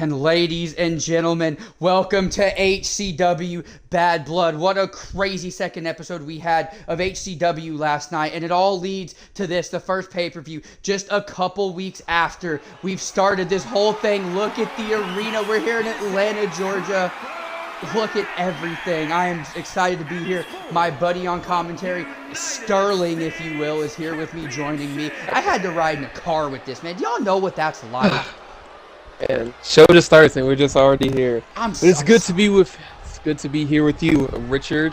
And ladies and gentlemen, welcome to HCW Bad Blood. What a crazy second episode we had of HCW last night. And it all leads to this, the first pay-per-view, just a couple weeks after we've started this whole thing. Look at the arena. We're here in Atlanta, Georgia. Look at everything. I am excited to be here. My buddy on commentary, Sterling, if you will, is here with me, joining me. I had to ride in a car with this, man. Do y'all know what that's like? And show just starts and we're just already here. It's good to be here with you, Richard.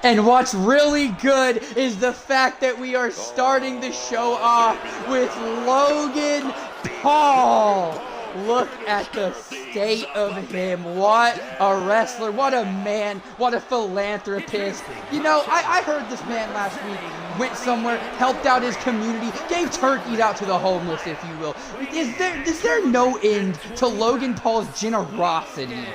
And what's really good is the fact that we are starting the show off with Logan Paul. Look at the state of him. What a wrestler. What a man. What a philanthropist. You know, I heard this man last week went somewhere, helped out his community, gave turkeys out to the homeless, if you will. Is there no end to Paul's generosity?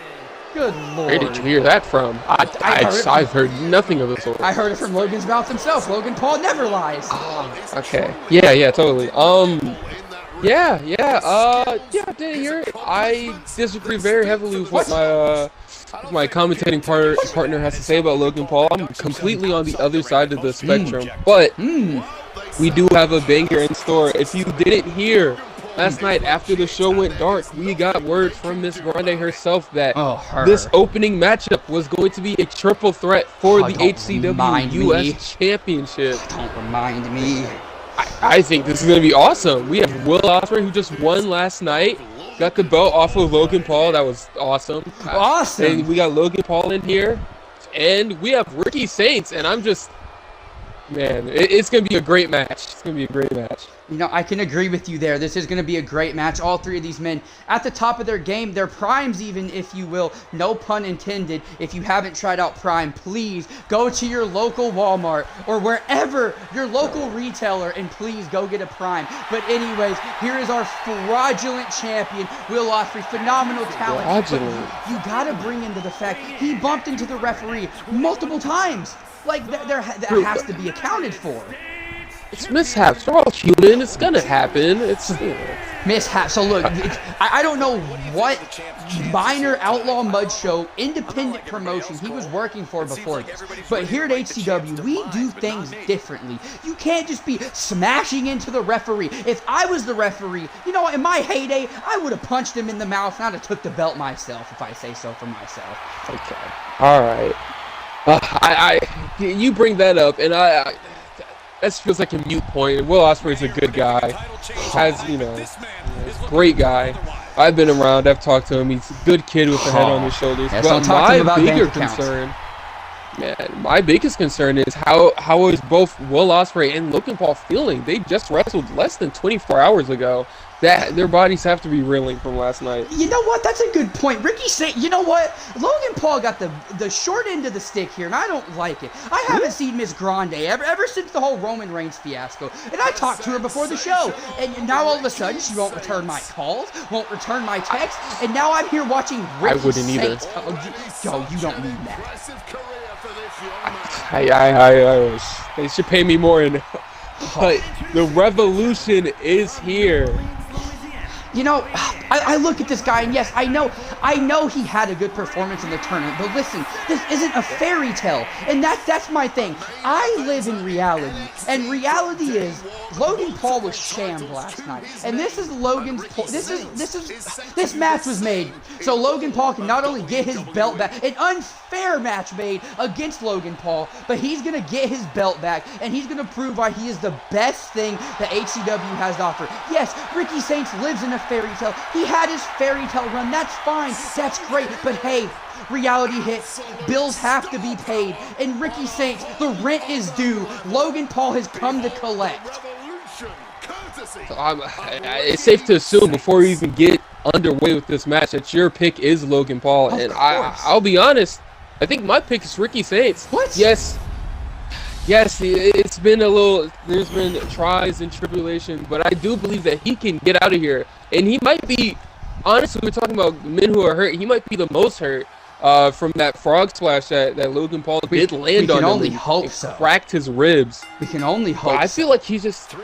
Good Lord. Where did you hear that from? I've heard nothing of the sort. I heard it from Logan's mouth himself. Logan Paul never lies. Oh, okay. Yeah, totally. Yeah, I did hear it. I disagree very heavily with what my commentating partner has to say about Logan Paul. I'm completely on the other side of the spectrum, but we do have a banger in store. If you didn't hear, last night after the show went dark, we got word from Miss Grande herself that this opening matchup was going to be a triple threat for the HCW US Championship. Don't remind me. I think this is going to be awesome. We have Will Ospreay, who just won last night. Got the belt off of Logan Paul. That was awesome. Awesome. And we got Logan Paul in here. And we have Ricky Saints. And I'm just... Man, it's going to be a great match. It's going to be a great match. You know, I can agree with you there. This is going to be a great match. All three of these men at the top of their game, their primes even, if you will. No pun intended. If you haven't tried out Prime, please go to your local Walmart or wherever your local retailer and please go get a Prime. But anyways, here is our fraudulent champion, Will Ospreay. Phenomenal talent. Fraudulent. But you got to bring into the fact he bumped into the referee multiple times. Like, that has to be accounted for. It's mishaps. We're all human. It's gonna happen. It's mishaps. So look, I don't know what minor outlaw mud show, independent promotion he was working for before this, but here at HCW, we do things differently. You can't just be smashing into the referee. If I was the referee, you know, in my heyday, I would have punched him in the mouth and I'd have took the belt myself, if I say so for myself. Okay. All right. You bring that up, and that feels like a mute point. Will Ospreay's a good guy. Great guy. I've been around. I've talked to him. He's a good kid with a head on his shoulders. Yes, but my biggest concern is how is both Will Ospreay and Logan Paul feeling? They just wrestled less than 24 hours ago. That their bodies have to be reeling from last night. You know what? That's a good point. Ricky Saints, you know what? Logan Paul got the short end of the stick here, and I don't like it. I haven't seen Miss Grande ever since the whole Roman Reigns fiasco, and I talked to her before the show, and now all of a sudden she won't return my calls, won't return my texts, and now I'm here watching Ricky Saints. Yo, you don't need that. I wish they should pay me more. But the revolution is here. You know, I look at this guy, and yes, I know he had a good performance in the tournament, but listen, this isn't a fairy tale, and that's my thing. I live in reality, and reality is Logan Paul was shammed last night, and this is this match was made so Logan Paul can not only get his belt back, an unfair match made against Logan Paul, but he's gonna get his belt back, and he's gonna prove why he is the best thing that HCW has to offer. Yes, Ricky Saints lives in a fairy tale. He had his fairy tale run. That's fine. That's great. But hey, reality hits. Bills have to be paid. And Ricky Saints, the rent is due. Logan Paul has come to collect. It's safe to assume before we even get underway with this match that your pick is Logan Paul. And I'll be honest, I think my pick is Ricky Saints. What? Yes, it's been there's been tries and tribulations, but I do believe that he can get out of here. And he might be, honestly, we're talking about men who are hurt, he might be the most hurt from that frog splash that Logan Paul did land on him. We can only hope so. Cracked his ribs. We can only hope I feel like he's just,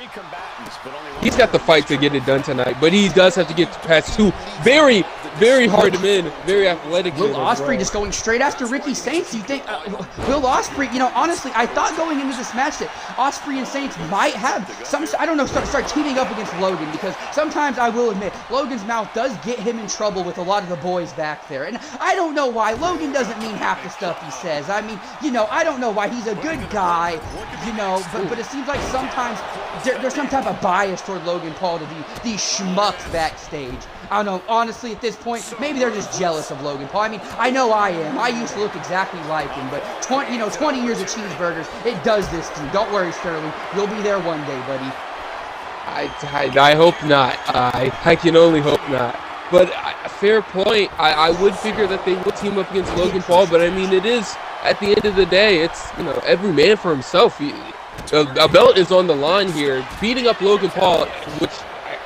he's got the fight to get it done tonight, but he does have to get past two very, very hard men, very athletic. Will Ospreay just going straight after Ricky Saints. Do you think Will Ospreay? You know, honestly, I thought going into this match that Ospreay and Saints might have some, I don't know, start teaming up against Logan, because sometimes I will admit Logan's mouth does get him in trouble with a lot of the boys back there, and I don't know why. Logan doesn't mean half the stuff he says. I mean, you know, I don't know why. He's a good guy, you know, but it seems like sometimes there's some type of bias toward Logan Paul to these schmucks backstage. I don't know, honestly, at this point, maybe they're just jealous of Logan Paul. I mean, I know I am. I used to look exactly like him, but 20 years of cheeseburgers, it does this to you. Don't worry, Sterling. You'll be there one day, buddy. I hope not. I can only hope not. But fair point. I would figure that they would team up against Logan Paul, but I mean, it is, at the end of the day, it's, you know, every man for himself. A belt is on the line here. Beating up Logan Paul, which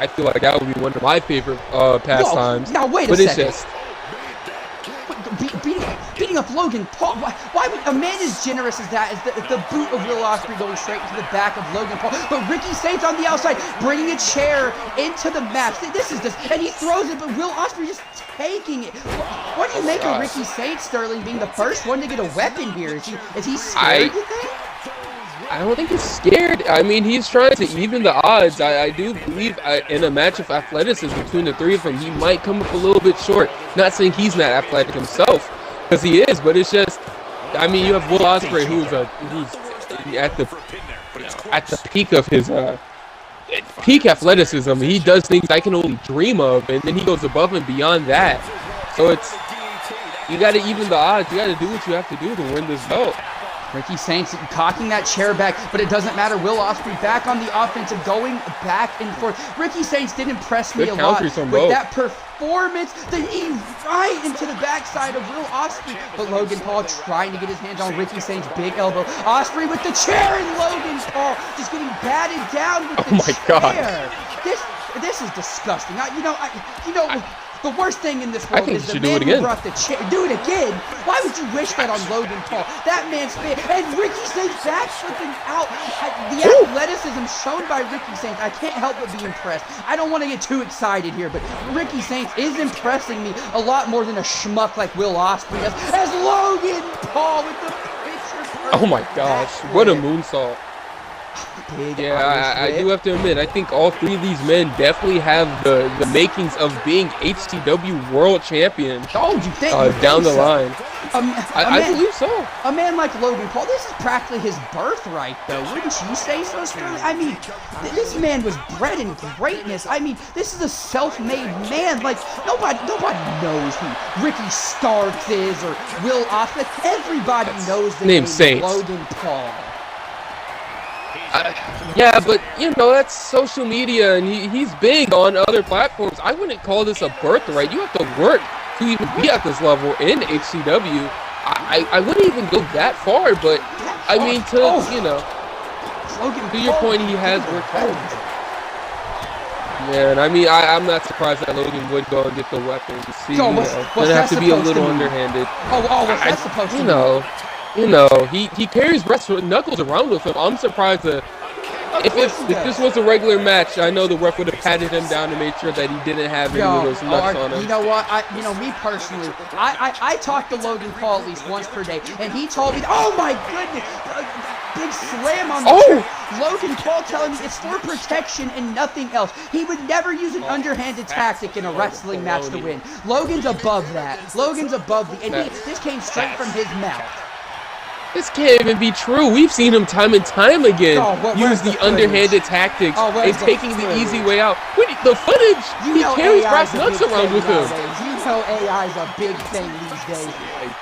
I feel like that would be one of my favorite pastimes. Now wait a second. It's just beating up Logan Paul. Why would a man as generous as that, is the boot of Will Ospreay going straight into the back of Logan Paul, but Ricky Saints on the outside bringing a chair into the match. This is just, and he throws it, but Will Ospreay just taking it. What do you make of Ricky Saints, Sterling, being the first one to get a weapon here? Is he scared? You think? I don't think he's scared. I mean, he's trying to even the odds. I do believe in a match of athleticism between the three of them, he might come up a little bit short. Not saying he's not athletic himself, because he is, but it's just, I mean, you have Will Ospreay, who's at the peak of his peak athleticism. He does things I can only dream of, and then he goes above and beyond that. So it's, you got to even the odds. You got to do what you have to do to win this belt. Ricky Saints cocking that chair back, but it doesn't matter. Will Ospreay back on the offensive, going back and forth. Ricky Saints did impress me a lot with that performance. The knee right into the backside of Will Ospreay, but Logan Paul trying to get his hands on Ricky Saints' big elbow. Ospreay with the chair, and Logan Paul just getting batted down with the chair. God. This is disgusting. The worst thing in this world is the man who brought the chair. Do it again? Why would you wish that on Logan Paul? That man's fit. And Ricky Saints back flipping out. The athleticism shown by Ricky Saints, I can't help but be impressed. I don't want to get too excited here, but Ricky Saints is impressing me a lot more than a schmuck like Will Ospreay does. As Logan Paul with the picture. Oh my gosh, what a moonsault. I do have to admit, I think all three of these men definitely have the makings of being HCW world champions. Oh, you think? Down the line. I believe so. A man like Logan Paul, this is practically his birthright, though. Wouldn't you say so, Sterling? I mean, this man was bred in greatness. I mean, this is a self-made man. Like, nobody knows who Ricky Starks is or Will Ospreay. Everybody knows the name Logan Paul. Yeah, but, you know, that's social media, and he's big on other platforms. I wouldn't call this a birthright. You have to work to even be at this level in HCW. I wouldn't even go that far, but, I mean, you know, to your point, he has worked hard. Yeah, and I mean, I'm not surprised that Logan would go and get the weapons. See, what's gonna have to be a little underhanded. What's that supposed to mean? You know, he carries knuckles around with him. I'm surprised that if this was a regular match, I know the ref would have patted him down to make sure that he didn't have any of those nuts on him. You know what? Me personally, I talk to Logan Paul at least once per day, and he told me, oh my goodness, big slam on the chair. Logan Paul telling me it's for protection and nothing else. He would never use an underhanded tactic in a wrestling match to win. Logan's above that. Logan's above this came straight from his mouth. This can't even be true. We've seen him time and time again use the underhanded tactics and taking the easy way out. The footage, he carries brass nuts around with him. You know AI's a big thing these days.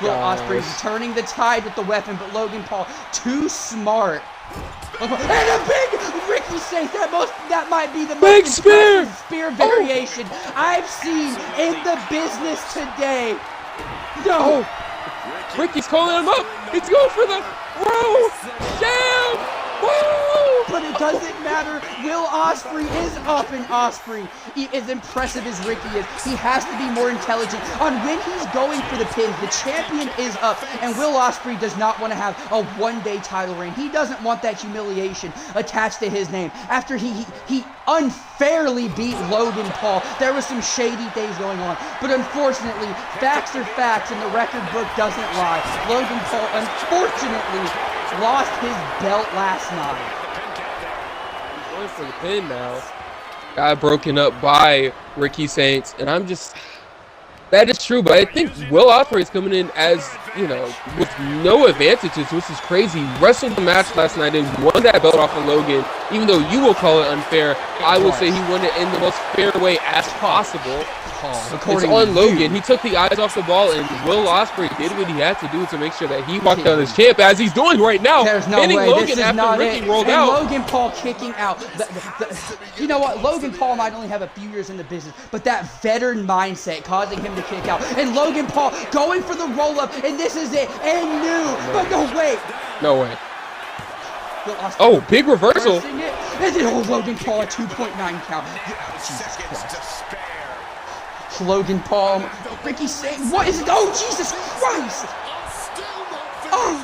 Will Ospreay turning the tide with the weapon, but Logan Paul too smart. And a big Ricky Saints. That might be the most impressive spear variation I've seen in the business today. No. Ricky's calling him up. He's going for the World Champ. Woo! but it doesn't matter. Will Ospreay is up, and Ospreay, as impressive as Ricky is, he has to be more intelligent on when he's going for the pins. The champion is up, and Will Ospreay does not want to have a one-day title reign. He doesn't want that humiliation attached to his name. After he unfairly beat Logan Paul, there was some shady things going on, but unfortunately, facts are facts, and the record book doesn't lie. Logan Paul, unfortunately, lost his belt last night. He's going for the pin now. Got broken up by Ricky Saints, and I'm just... That is true, but I think Will Ospreay is coming in as, you know, with no advantages, which is crazy. He wrestled the match last night and won that belt off of Logan. Even though you will call it unfair, I would say he won it in the most fair way as possible. It's on Logan. He took the eyes off the ball, and Will Ospreay did what he had to do to make sure that he walked out as champ, as he's doing right now. There's no hitting way. Logan This is after not Ricky it. rolled and out. Logan Paul kicking out. You know what? Logan Paul might only have a few years in the business, but that veteran mindset causing him to kick out. And Logan Paul going for the roll-up, and this is it. And new. But no, wait. No way. Oh, big reversal. And then Logan Paul a 2.9 count. Jesus Christ. Logan Paul, Ricky Saints, what is it? Oh, Jesus Christ! Oh!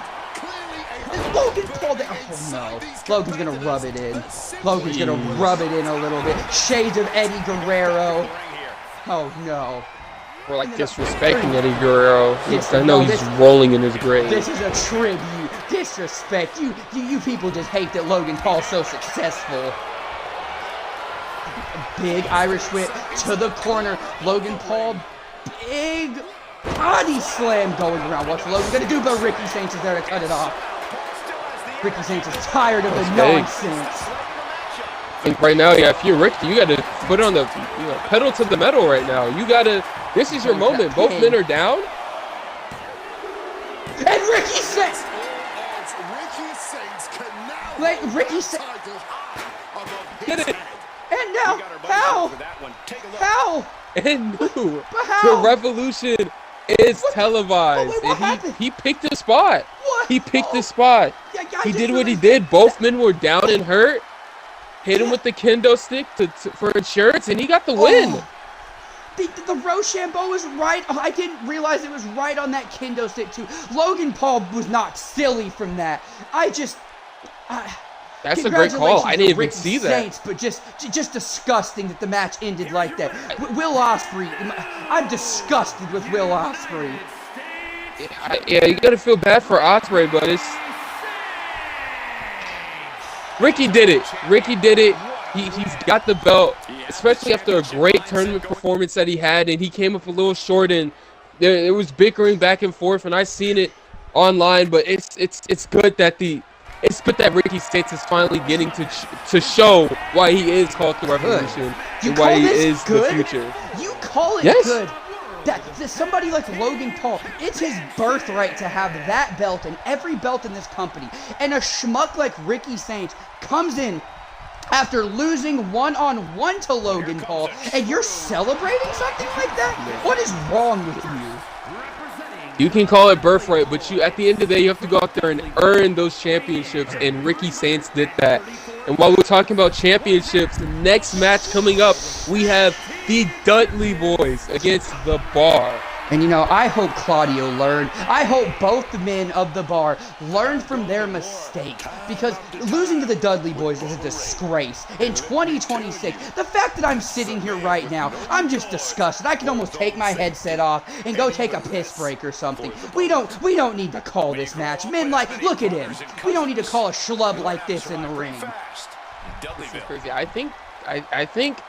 Logan Paul, oh no. Logan's gonna rub it in. Logan's gonna rub it in a little bit. Shades of Eddie Guerrero. Oh no. We're like disrespecting Eddie Guerrero. I know he's rolling in his grave. This is a tribute. Disrespect. You people just hate that Logan Paul's so successful. Big Irish whip to the corner. Logan Paul, big body slam going around. What's Logan gonna do? But Ricky Saints is there to cut it off. Ricky Saints is tired of the nonsense. I think right now, yeah, if you're Ricky, you gotta put it on the pedal to the metal right now. You gotta. This is your moment. Both men are down. And Ricky Saints. Ricky Saints. Get it. And now, how? How? And new. How? The revolution is televised. And he picked a spot. What? He picked a spot. He did what he did. Both men were down and hurt. Hit him with the kendo stick for insurance, and he got the win. The Rochambeau was right. I didn't realize it was right on that kendo stick, too. Logan Paul was not silly from that. That's a great call. I didn't even see that. But just disgusting that the match ended like that. Will Ospreay, I'm disgusted with Will Ospreay. Yeah, you gotta feel bad for Ospreay, but it's Ricky did it. Ricky did it. He's got the belt, especially after a great tournament performance that he had, and he came up a little short, and there was bickering back and forth, and I seen it online. But it's good that Ricky Saints is finally getting to show why he is called the Revolution and why he is the future. You call it good. That somebody like Logan Paul, it's his birthright to have that belt and every belt in this company. And a schmuck like Ricky Saints comes in after losing one-on-one to Logan Paul, and you're celebrating something like that? What is wrong with you? You can call it birthright, but at the end of the day, you have to go out there and earn those championships, and Ricky Saints did that. And while we're talking about championships, the next match coming up, we have the Dudley Boys against the Bar. And I hope Claudio learned. I hope both the men of the Bar learned from their mistake. Because losing to the Dudley Boys is a disgrace. In 2026, the fact that I'm sitting here right now, I'm just disgusted. I can almost take my headset off and go take a piss break or something. We don't need to call this match. Men look at him. We don't need to call a schlub like this in the ring. This is crazy. I think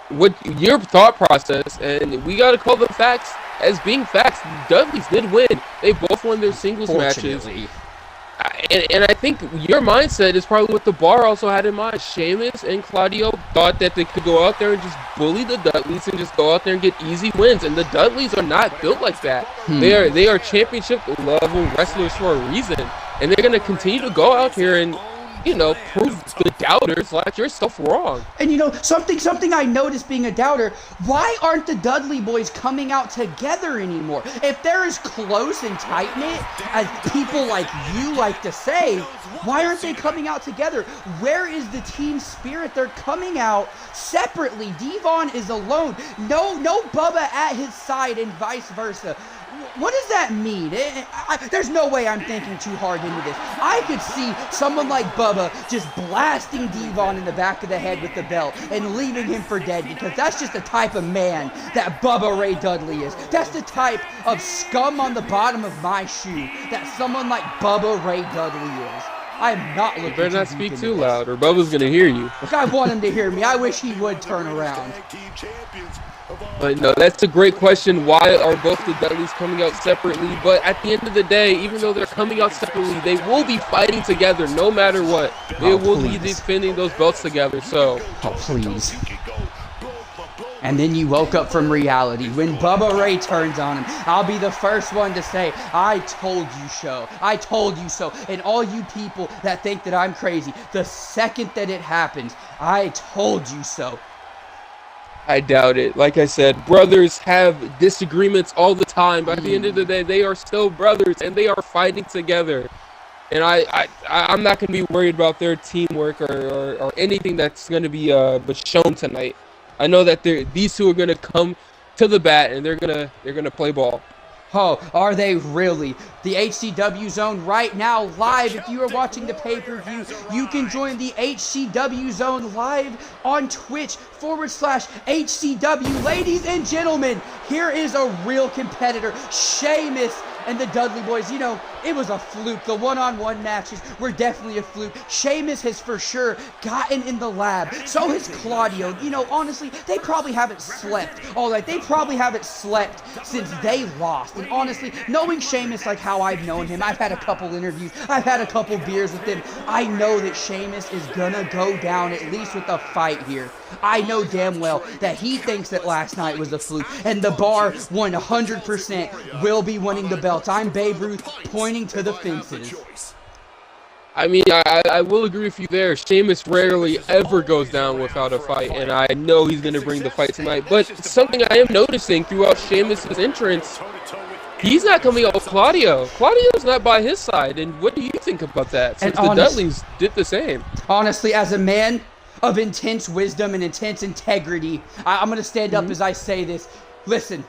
what your thought process, and we got to call the facts as being facts. Dudleys did win. They both won their singles matches. And I think your mindset is probably what the Bar also had in mind. Sheamus and Claudio thought that they could go out there and just bully the Dudleys and just go out there and get easy wins. And the Dudleys are not built like that. They are championship level wrestlers for a reason. And they're going to continue to go out here and prove the doubters like yourself wrong. And something I noticed being a doubter, why aren't the Dudley boys coming out together anymore? If they're as close and tight-knit as people like you like to say, why aren't they coming out together? Where is the team spirit? They're coming out separately. Devon is alone. No Bubba at his side and vice versa. What does that mean? There's no way I'm thinking too hard into this. I could see someone like Bubba just blasting Devon in the back of the head with the belt and leaving him for dead, because that's just the type of man that Bubba Ray Dudley is. That's the type of scum on the bottom of my shoe that someone like Bubba Ray Dudley is. I'm not looking. You better not speak too loud, or Bubba's gonna hear you. I want him to hear me. I wish he would turn around. But no, that's a great question. Why are both the Dudleys coming out separately? But at the end of the day, even though they're coming out separately, they will be fighting together no matter what. They will be defending those belts together. So, please. And then you woke up from reality. When Bubba Ray turns on him, I'll be the first one to say, I told you so. I told you so. And all you people that think that I'm crazy, the second that it happens, I told you so. I doubt it. Like I said, brothers have disagreements all the time. But at the end of the day, they are still brothers, and they are fighting together. And I'm not going to be worried about their teamwork or anything that's going to be shown tonight. I know that these two are going to come to the bat, and they're gonna play ball. Oh, are they really? The HCW Zone right now live. If you are watching the pay-per-view, you can join the HCW Zone live on Twitch/HCW. Ladies and gentlemen, here is a real competitor, Sheamus and the Dudley boys. It was a fluke. The one-on-one matches were definitely a fluke. Sheamus has for sure gotten in the lab. So has Claudio. Honestly, they probably haven't slept all night. They probably haven't slept since they lost. And honestly, knowing Sheamus like how I've known him, I've had a couple interviews, I've had a couple beers with him, I know that Sheamus is gonna go down at least with a fight here. I know damn well that he thinks that last night was a fluke, and the Bar 100% will be winning the belts. I'm Babe Ruth pointing to the fences. I mean, I will agree with you there. Sheamus rarely ever goes down without a fight, and I know he's going to bring the fight tonight. But something I am noticing throughout Sheamus' entrance, he's not coming out with Claudio. Claudio's not by his side, and what do you think about that? Since the Dudleys did the same. Honestly, as a man of intense wisdom and intense integrity, I'm going to stand up as I say this. Listen,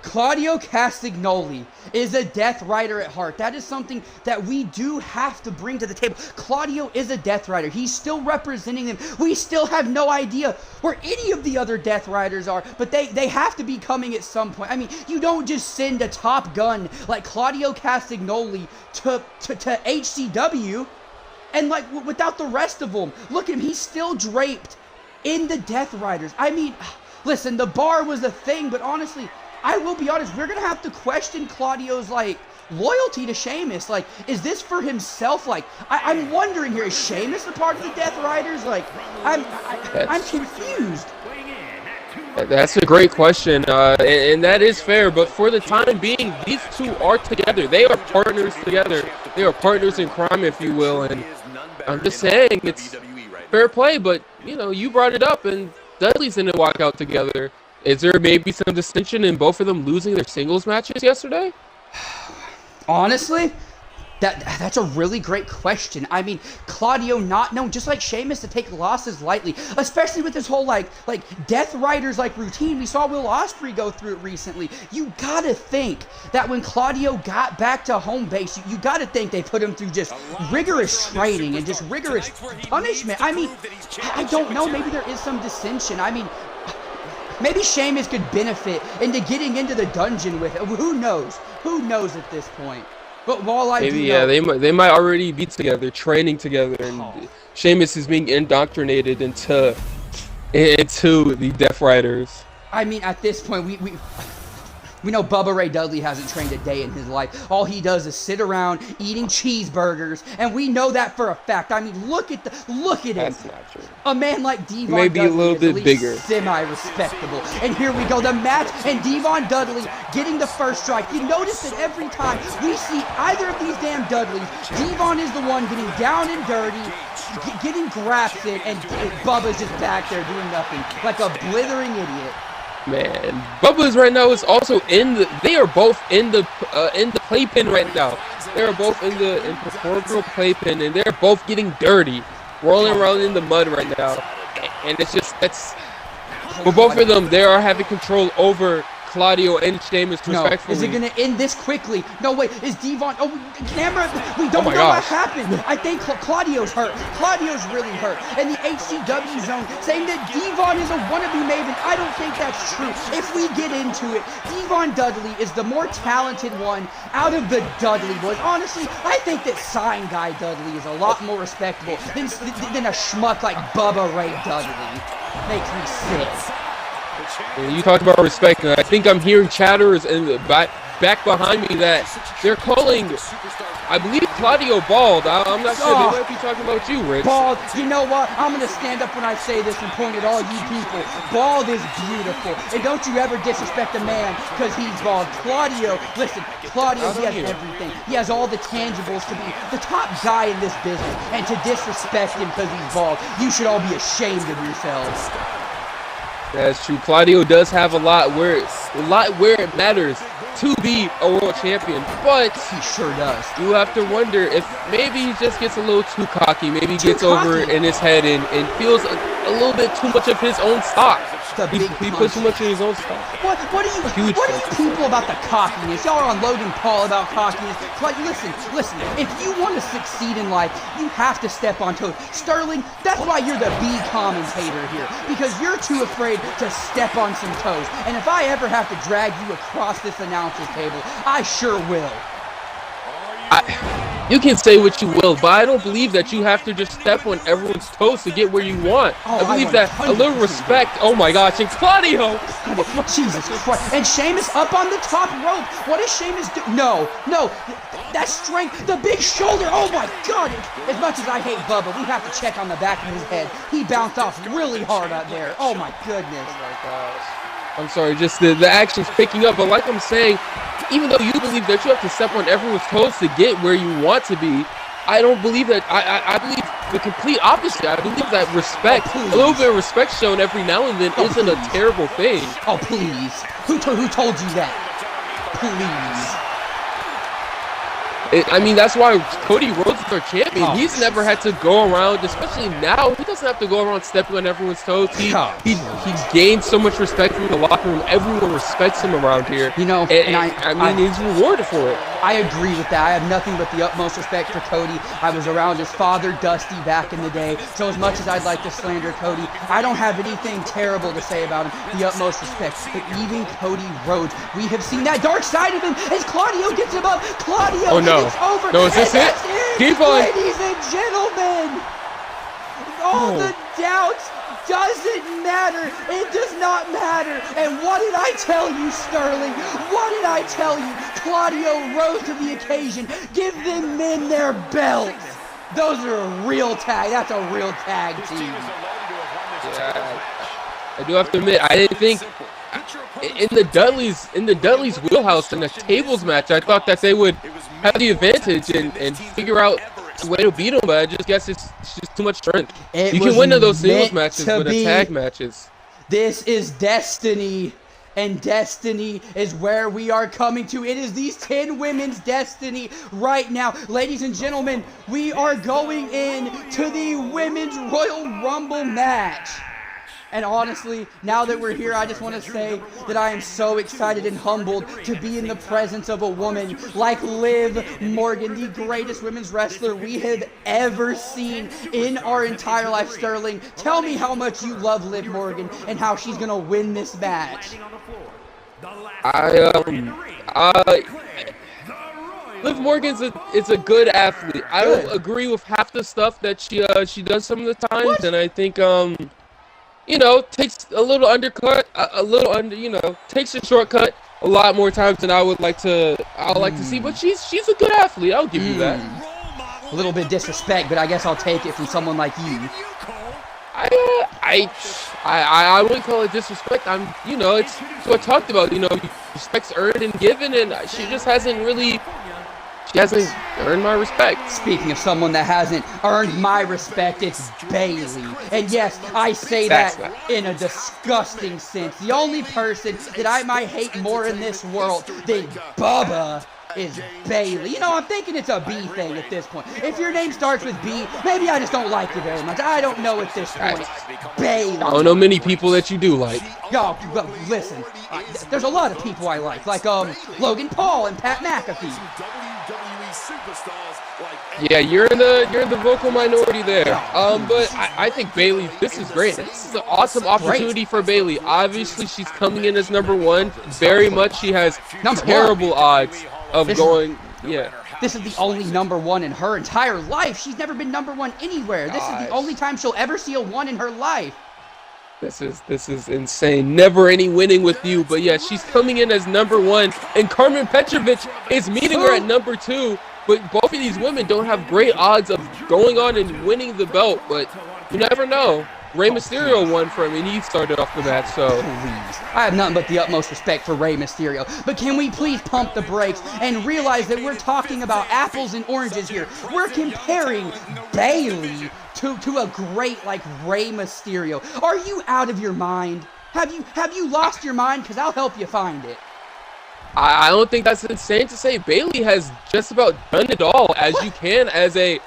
Claudio Castagnoli is a Death Rider at heart. That is something that we do have to bring to the table. Claudio is a Death Rider. He's still representing them. We still have no idea where any of the other Death Riders are, but they have to be coming at some point. I mean, you don't just send a top gun like Claudio Castagnoli to HCW and without the rest of them. Look at him. He's still draped in the Death Riders. I mean, listen, the Bar was a thing, but honestly, I will be honest, we're going to have to question Claudio's, loyalty to Sheamus. Is this for himself? I'm wondering here, is Sheamus a part of the Death Riders? I'm confused. That's a great question, and that is fair, but for the time being, these two are together. They are partners together. They are partners in crime, if you will, and I'm just saying, it's fair play, but, you brought it up, and Dudley's didn't walk out together. Is there maybe some distinction in both of them losing their singles matches yesterday? Honestly, that's a really great question. I mean, Claudio not known, just like Sheamus, to take losses lightly, especially with this whole Death Riders routine. We saw Will Ospreay go through it recently. You gotta think that when Claudio got back to home base, you gotta think they put him through just rigorous training and just rigorous punishment. I mean, I don't know. Maybe there is some dissension. I mean, maybe Sheamus could benefit into getting into the dungeon with it. Who knows? Who knows at this point? But while I maybe, they might already be together, training together, and Sheamus is being indoctrinated into the Death Riders. I mean, at this point, we know Bubba Ray Dudley hasn't trained a day in his life. All he does is sit around eating cheeseburgers, and we know that for a fact. I mean, look at him. That's not true. A man like Devon maybe Dudley a little bit bigger, semi-respectable. And here we go, the match, and Devon Dudley getting the first strike. You notice that every time we see either of these damn Dudleys, Devon is the one getting down and dirty, getting grasped in, and Bubba's just back there doing nothing, like a blithering idiot. Man, Bubba's right now is also they are both in the playpen right now. They are both in proverbial playpen, and they're both getting dirty, rolling around in the mud right now. And it's just, for both of them, they are having control over Claudio and Sheamus respectfully. No. Is it going to end this quickly? No, wait. Is Devon... Oh, camera... We don't know what happened. I think Claudio's hurt. Claudio's really hurt. And the HCW zone saying that Devon is a wannabe Maven. I don't think that's true. If we get into it, Devon Dudley is the more talented one out of the Dudley boys. Honestly, I think that Sign Guy Dudley is a lot more respectable than a schmuck like Bubba Ray Dudley. Makes me sick. You talked about respect, and I think I'm hearing chatters in the back behind me that they're calling, I believe, Claudio bald. I'm not sure. They might be talking about you, Rich. Bald. You know what? I'm going to stand up when I say this and point at all you people. Bald is beautiful. And don't you ever disrespect a man because he's bald. Claudio, listen, Claudio, he has everything. He has all the tangibles to be the top guy in this business. And to disrespect him because he's bald, you should all be ashamed of yourselves. That's true. Claudio does have a lot where it matters to be a world champion, but he sure does. You have to wonder if maybe he just gets a little too cocky, maybe he gets over in his head and feels a little bit too much of his own stock. He puts too much in his own stock. What are you people about the cockiness? Y'all are on Logan Paul about cockiness. But listen, if you want to succeed in life, you have to step on toes. Sterling, that's why you're the B commentator here, because you're too afraid to step on some toes. And if I ever have to drag you across this announcer's table, I sure will. You can say what you will, but I don't believe that you have to just step on everyone's toes to get where you want. I believe that a little respect. Oh my gosh, and Claudio! Jesus Christ. And Sheamus up on the top rope. What is Sheamus do? No. That strength, the big shoulder. Oh my God. As much as I hate Bubba, we have to check on the back of his head. He bounced off really hard out there. Oh my goodness. Oh my gosh. I'm sorry, just the action's picking up, but like I'm saying, even though you believe that you have to step on everyone's toes to get where you want to be, I don't believe that. I believe the complete opposite. I believe that respect, a little bit of respect shown every now and then isn't a terrible thing. Oh, please. Who told you that? Please. I mean, that's why Cody Rhodes is our champion. He's never had to go around, especially now. He doesn't have to go around stepping on everyone's toes. He gained so much respect from the locker room. Everyone respects him around here. You know, and he's rewarded for it. I agree with that. I have nothing but the utmost respect for Cody. I was around his father, Dusty, back in the day. So as much as I'd like to slander Cody, I don't have anything terrible to say about him. The utmost respect. But even Cody Rhodes, we have seen that dark side of him as Claudio gets him up. Claudio, oh no. It's over. No, is this it? Keep on. Ladies and gentlemen, all the doubts doesn't matter. It does not matter. And what did I tell you, Sterling? What did I tell you? Claudio rose to the occasion. Give them men their belts. Those are a real tag. That's a real tag team. Yeah, I do have to admit, I didn't think in the Dudley's wheelhouse in the tables match, I thought that they would have the advantage and figure out a way to beat him, but I just guess it's just too much strength. You can win those singles matches, but the tag matches. This is destiny, and destiny is where we are coming to. It is these 10 women's destiny right now. Ladies and gentlemen, we are going in to the Women's Royal Rumble match. And honestly, now that we're here, I just want to say that I am so excited and humbled to be in the presence of a woman like Liv Morgan, the greatest women's wrestler we have ever seen in our entire life. Sterling, tell me how much you love Liv Morgan and how she's going to win this match. Liv Morgan's a good athlete. I don't agree with half the stuff that she does some of the times, and I think you know, takes a little undercut, takes a shortcut a lot more times than I would like to see. But she's a good athlete. I'll give you that. A little bit disrespect, but I guess I'll take it from someone like you. I wouldn't call it disrespect. It's what I talked about. You know, respect's earned and given, and she hasn't earned my respect. Speaking of someone that hasn't earned my respect. It's Bayley. And yes, I say that in a disgusting sense. The only person that I might hate more in this world than Bubba is Bayley. You know, I'm thinking it's a B thing at this point. If your name starts with B, maybe I just don't like you very much. I don't know at this point. Bayley. I don't know many people that you do like. Yo, well, listen, there's a lot of people I like Logan Paul and Pat McAfee. Yeah, you're in the vocal minority there. But I think Bayley, this is great. This is an awesome opportunity for Bayley. Obviously, she's coming in as number one. Very much, she has terrible odds of going. Yeah. This is the only number one in her entire life. She's never been number one anywhere. This is the only time she'll ever see a one in her life. This is insane. Never any winning with you. But yeah, she's coming in as number one, and Carmen Petrovic is meeting her at number two. But both of these women don't have great odds of going on and winning the belt. But you never know. Rey Mysterio won for him, and he started off the match, so... Please. I have nothing but the utmost respect for Rey Mysterio, but can we please pump the brakes and realize that we're talking about apples and oranges here? We're comparing Bayley to a great like Rey Mysterio. Are you out of your mind? Have you lost your mind? Because I'll help you find it. I don't think that's insane to say. Bayley has just about done it all as you can as a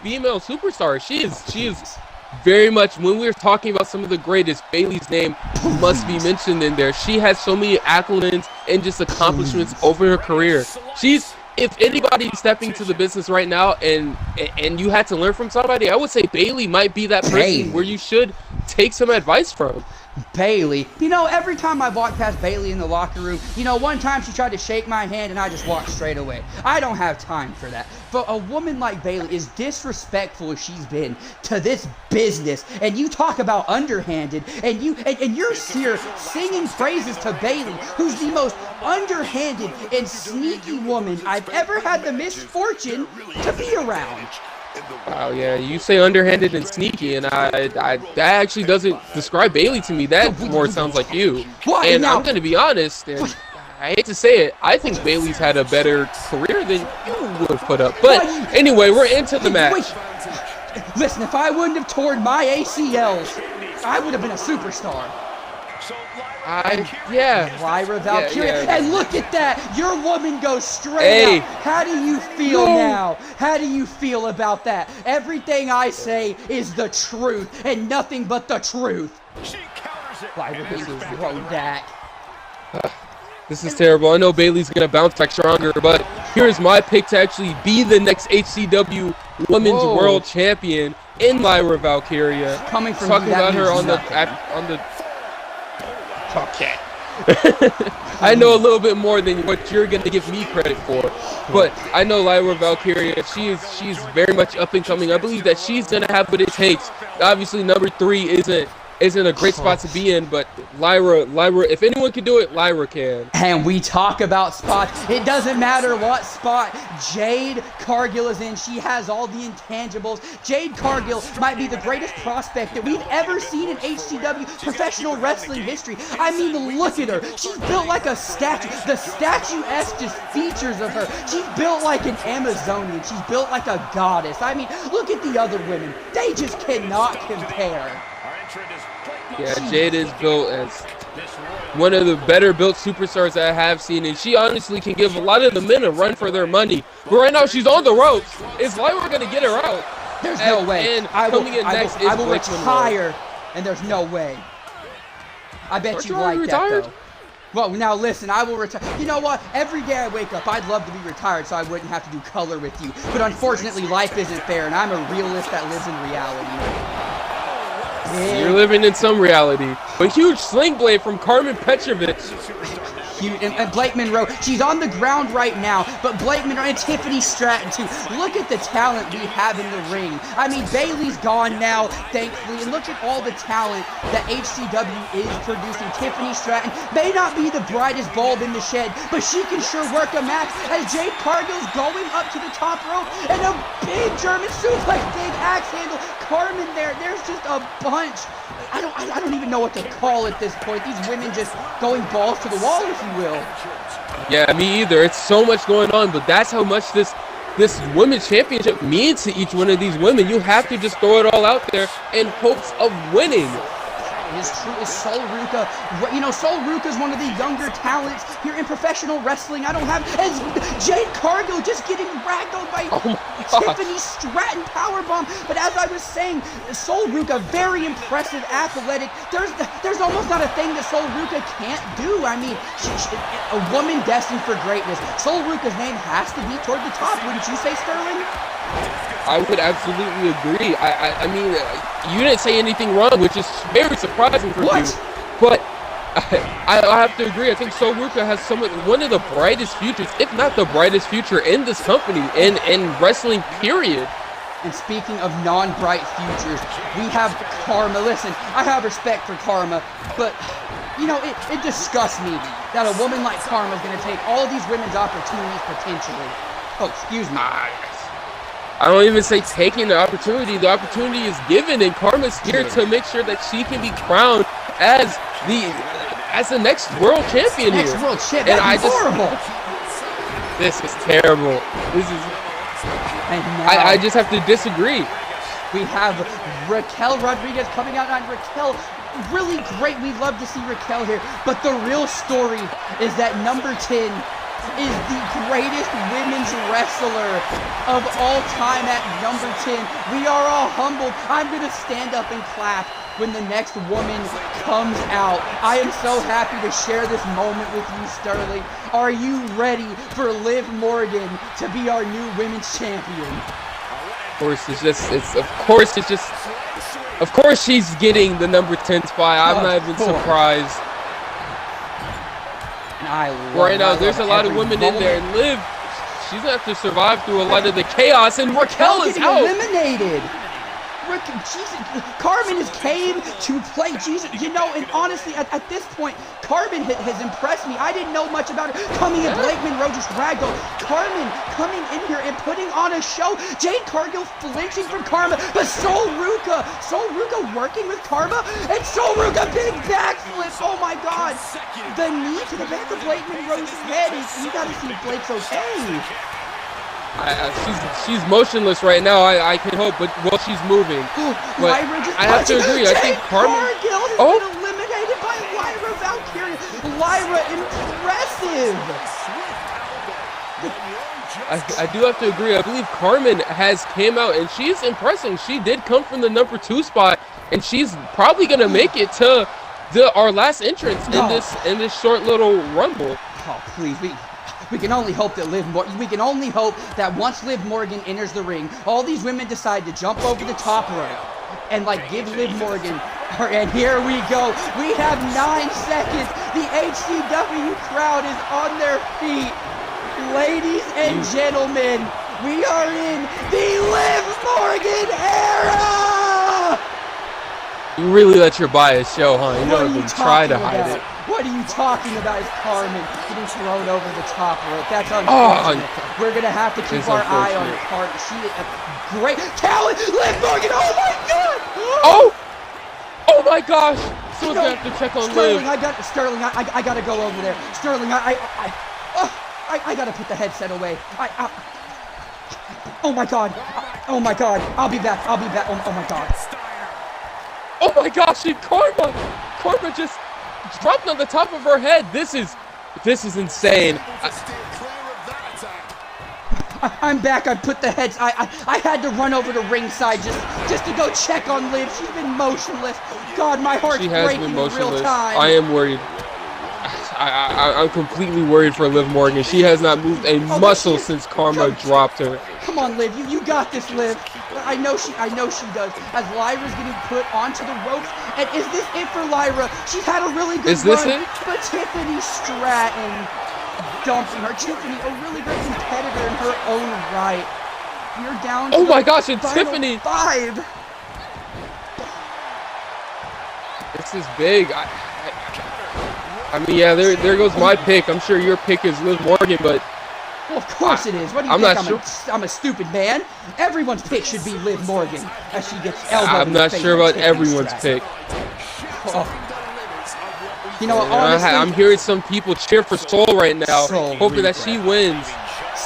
female superstar. She is very much, when we're talking about some of the greatest, Bayley's name must be mentioned in there. She has so many accolades and just accomplishments over her career. If anybody's stepping to the business right now and you had to learn from somebody, I would say Bayley might be that person where you should take some advice from. Bayley. You know, every time I walk past Bayley in the locker room, you know, one time she tried to shake my hand and I just walked straight away. I don't have time for that. But a woman like Bayley, is disrespectful as she's been to this business, and you talk about underhanded, and you're here singing praises to Bayley, who's the most underhanded and sneaky woman I've ever had the misfortune to be around. Wow, yeah, you say underhanded and sneaky, and that actually doesn't describe Bayley to me. That more sounds like you. And I'm going to be honest, and I hate to say it, I think Bayley's had a better career than you would have put up. But anyway, we're into the match. Listen, if I wouldn't have torn my ACLs, I would have been a superstar. Lyra Valkyria. Yeah. And look at that. Your woman goes straight out. How do you feel now? How do you feel about that? Everything I say is the truth and nothing but the truth. Lyra is thrown back. This is terrible. I know Bayley's going to bounce back stronger, but here's my pick to actually be the next HCW Women's World Champion in Lyra Valkyria. Coming from talking about her on the Okay. I know a little bit more than what you're going to give me credit for, but I know Lyra Valkyria, she's very much up and coming. I believe that she's going to have what it takes. Obviously, number 3 isn't a great spot to be in, but Lyra, if anyone can do it, Lyra can. And we talk about spots. It doesn't matter what spot Jade Cargill is in. She has all the intangibles. Jade Cargill might be the greatest prospect that we've ever seen in HCW professional wrestling history. I mean, look at her. She's built like a statue. The statuesque just features of her. She's built like an Amazonian. She's built like a goddess. I mean, look at the other women. They just cannot compare. Yeah, Jade is built as one of the better built superstars that I have seen, and she honestly can give a lot of the men a run for their money. But right now, she's on the ropes. Is Lyra going to get her out? There's no way. And coming in next is I will retire, and there's no way. I bet you like that, though. Well, now listen, I will retire. You know what? Every day I wake up, I'd love to be retired so I wouldn't have to do color with you. But unfortunately, life isn't fair, and I'm a realist that lives in reality. You're living in some reality. A huge sling blade from Carmen Petrovic. And Blake Monroe, she's on the ground right now, but Blake Monroe and Tiffany Stratton too. Look at the talent we have in the ring. I mean, Bayley's gone now, thankfully, and look at all the talent that HCW is producing. Tiffany Stratton may not be the brightest bulb in the shed, but she can sure work a match as Jade Cargill's going up to the top rope, and a big German suplex, big axe handle. Carmen there's just a bunch. I don't even know what to call at this point. These women just going balls to the wall, if you will. Yeah, me either. It's so much going on, but that's how much this this women's championship means to each one of these women. You have to just throw it all out there in hopes of winning. Is true. Is Sol Ruca, you know, Sol Ruca is one of the younger talents here in professional wrestling. I don't have as Jade Cargill just getting ragdolled by Tiffany Stratton powerbomb. But as I was saying, Sol Ruca, very impressive, athletic. There's almost not a thing that Sol Ruca can't do. I mean, a woman destined for greatness. Sol Ruca's name has to be toward the top, wouldn't you say, Sterling? I would absolutely agree. I mean, you didn't say anything wrong, which is very surprising for you. But I have to agree. I think Sol Ruca has one of the brightest futures, if not the brightest future in this company, in wrestling, period. And speaking of non-bright futures, we have Karma. Listen, I have respect for Karma, but you know, it disgusts me that a woman like Karma is going to take all these women's opportunities potentially. Oh, excuse me. I don't even say taking the opportunity. The opportunity is given, and Karma's here to make sure that she can be crowned as the next world champion here. Next world champion. That's horrible. This is terrible. This is. And now, I just have to disagree. We have Raquel Rodriguez coming out, and Raquel, really great. We love to see Raquel here, but the real story is that number 10 is the greatest women's wrestler of all time at number 10. We are all humbled. I'm going to stand up and clap when the next woman comes out. I am so happy to share this moment with you, Sterling. Are you ready for Liv Morgan to be our new women's champion? Of course she's getting the number 10 spot. I'm not even surprised. Right now, there's a lot of women in there, and Liv, she's gonna have to survive through a lot of the chaos, and Raquel is out. Eliminated. Jesus, Carmen has came to play. Jesus, you know, and honestly, at this point, Carmen has impressed me. I didn't know much about her. Coming in, Blake Monroe just ragdoll. Carmen coming in here and putting on a show. Jade Cargill flinching from Karma, but Sol Ruca working with Karma, and Sol Ruca big backflip. Oh my God! The knee to the back of Blake Monroe's head. You got to see if Blake's okay. She's motionless right now. I can hope, but she's moving. But I have to agree. I think Carmen. Cargill has been eliminated by Lyra Valkyria. Lyra, impressive. I do have to agree. I believe Carmen has came out, and she's impressing. She did come from the number 2 spot, and she's probably gonna make it to our last entrance in this short little rumble. Oh please, we can only hope that once Liv Morgan enters the ring, all these women decide to jump over the top rope and give Liv Morgan her. And here we go. We have 9 seconds. The HCW crowd is on their feet. Ladies and gentlemen, we are in the Liv Morgan era. You really let your bias show, huh? You don't even try to hide it. What are you talking about? Is Carmen getting thrown over the top rope? That's unfortunate. We're going to have to keep our eye on Carmen. She is a great talent. Liv Morgan, oh my God! Oh my gosh! Someone's going to have to check on Liv. Sterling, I got to go over there. Sterling, I got to put the headset away. Oh my God. Oh my God. I'll be back. Oh my God. Oh my gosh, and Karma just dropped on the top of her head. This is insane. I'm back. I put the heads. I had to run over to ringside just to go check on Liv. She's been motionless. God, my heart's breaking in real time. I am worried. I'm completely worried for Liv Morgan. She has not moved a muscle since Karma dropped her. Come on, Liv. You got this, Liv. I know she does. As Lyra's getting put onto the ropes, and is this it for Lyra? She's had a really good run, but Tiffany Stratton dumping her. Tiffany, a really great competitor in her own right. You're down to my gosh, and Tiffany 5. This is big. I mean, yeah, there goes my pick. I'm sure your pick is Liv Morgan, but well, of course it is. What do you think? I'm a stupid man. Everyone's pick should be Liv Morgan as she gets elbowed. I'm not sure about everyone's pick. You know, honestly, I'm hearing some people cheer for Sol right now, hoping that she wins.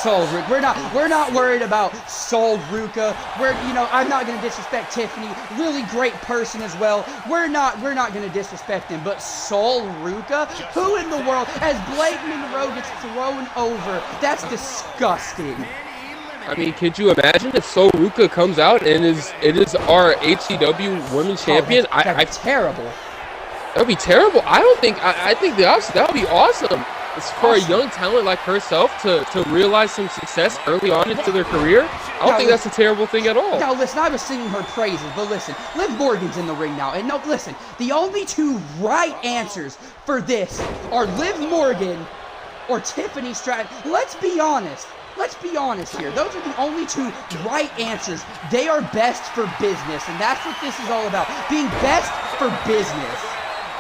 Sol Ruka. We're not worried about Sol Ruka. I'm not gonna disrespect Tiffany. Really great person as well. We're not gonna disrespect him. But Sol Ruka, who in the world, as Blake Monroe gets thrown over, that's disgusting. I mean, could you imagine if Sol Ruka comes out and it is our HCW Women's Champion? That'd be terrible. That would be terrible. I think the opposite. That would be awesome. It's for a young talent like herself to realize some success early on into their career. I don't think that's a terrible thing at all. Now, listen, I was singing her praises, but listen, Liv Morgan's in the ring now. And no, listen, the only two right answers for this are Liv Morgan or Tiffany Stratton. Let's be honest. Let's be honest here. Those are the only two right answers. They are best for business, and that's what this is all about. Being best for business.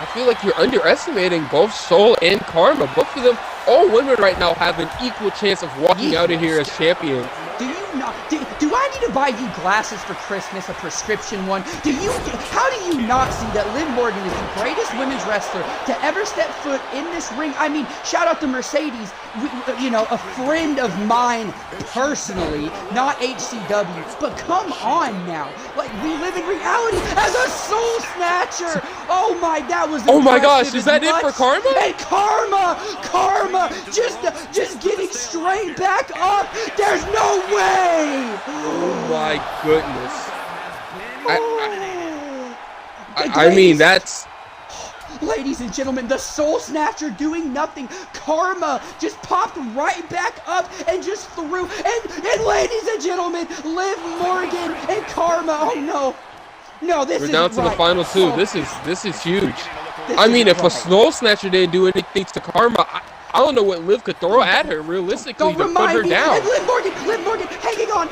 I feel like you're underestimating both Sol and Karma. Both of them, all women right now, have an equal chance of walking out of here as champion. Do you not? Do I need to buy you glasses for Christmas? A prescription one? How do you not see that Liv Morgan is the greatest women's wrestler to ever step foot in this ring? I mean, shout out to Mercedes, a friend of mine personally, not HCW. But come on now, like we live in reality as a soul snatcher. Oh my, that was. Oh my gosh, is that it for Karma? And Karma, just getting straight back up. There's no way. Oh my goodness. I mean, that's... Ladies and gentlemen, the Soul Snatcher doing nothing. Karma just popped right back up and just threw. And ladies and gentlemen, Liv Morgan and Karma. Oh no. No, this is We're down to the final two. This is huge. I mean, if a Soul Snatcher didn't do anything to Karma, I don't know what Liv could throw at her realistically to put her down. And Liv Morgan, hanging on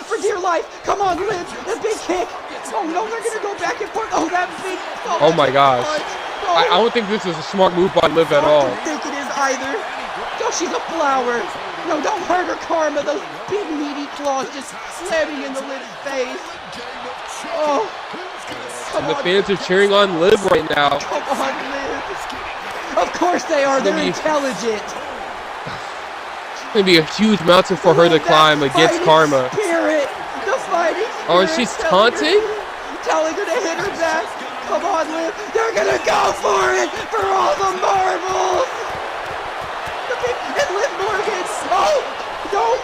for dear life. Come on, Liv, the big kick. Oh no, they're gonna go back and forth. Oh, that big. Oh my gosh. Oh. I don't think this is a smart move by Liv at all. I don't think it is either. Oh, she's a flower. No, don't hurt her, Karma. Those big meaty claws just slamming in the Liv's face. Oh. And the fans are cheering on Liv right now. Come on, Liv. Of course they are. They're intelligent. It's going to be a huge mountain for her to climb against Karma. Spirit. The fighting spirit. Oh, and she's taunting? Telling her to hit her back. Come on, Liv. They're going to go for it for all the marbles. And Liv Morgan. Oh, no.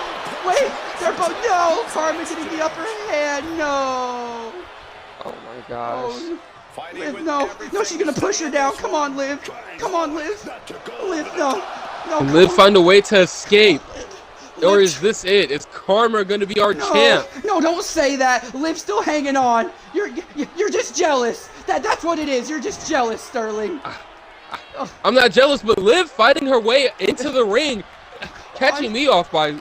Wait. They're both. No. Karma's getting the upper hand. No. Oh, my gosh. Oh. Liv, no, she's gonna push her down. Come on, Liv. Come on, Liv. Liv, no. Can Liv find a way to escape? Or is this it? Is Karma gonna be our champ? No, don't say that. Liv's still hanging on. You're just jealous. That's what it is. You're just jealous, Sterling. I'm not jealous, but Liv fighting her way into the ring, catching me off by.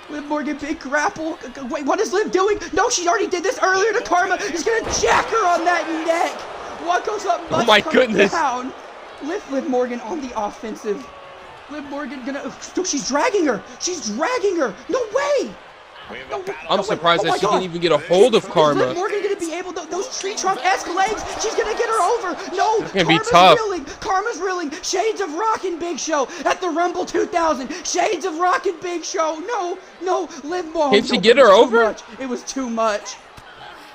Liv Morgan, big grapple. Wait, what is Liv doing? No, she already did this earlier to Karma. He's gonna jack her on that neck. What goes up must come down. Liv Morgan on the offensive. Liv Morgan gonna. Oh, she's dragging her. No way. I'm surprised that she didn't even get a hold of Karma. Is Liv Morgan gonna be able to, those tree trunk-esque legs? She's gonna get her over. No, it's gonna be tough. Karma's reeling. Shades of Rock and Big Show at the Rumble 2000. Shades of Rock and Big Show. No, Liv Morgan. Can she get her over? It was too much.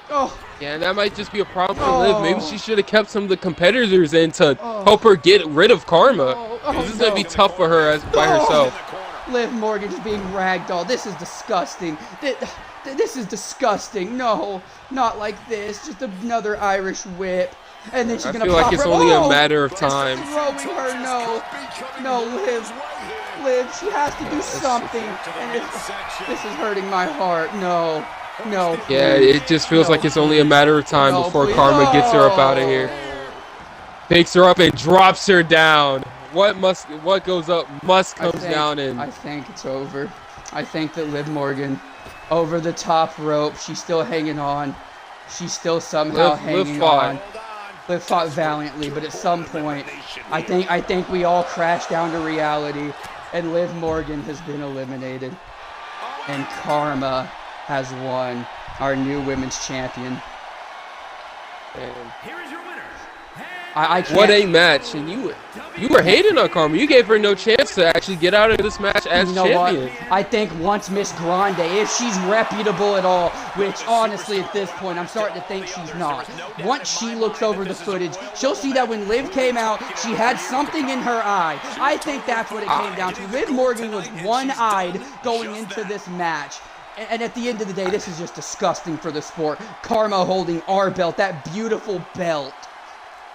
Oh. Yeah, and that might just be a problem for Liv. Maybe she should have kept some of the competitors in to help her get rid of Karma. This is gonna be tough for her by herself. Liv Morgan is being ragdolled. This is disgusting. This is disgusting. No, not like this. Just another Irish whip. And then she's going to pop her. I feel like it's only a matter of time. Throwing her. No, Liv. She has to do something. And this is hurting my heart. No. Yeah, it just feels like it's only a matter of time before Karma gets her up out of here. Picks her up and drops her down. What goes up comes down, and I think it's over. I think that Liv Morgan, over the top rope, she's still hanging on. She's still somehow hanging on. Liv fought valiantly, but at some point, I think we all crashed down to reality, and Liv Morgan has been eliminated, and Karma has won, our new women's champion. Here is your winner. I can't. What a match! And you were hating on Karma. You gave her no chance to actually get out of this match as champion. What? I think once Miss Grande, if she's reputable at all, which honestly at this point I'm starting to think she's not, once she looks over the footage, she'll see that when Liv came out, she had something in her eye. I think that's what it came down to. Liv Morgan was one-eyed going into this match. And at the end of the day, this is just disgusting for the sport. Karma holding our belt, that beautiful belt.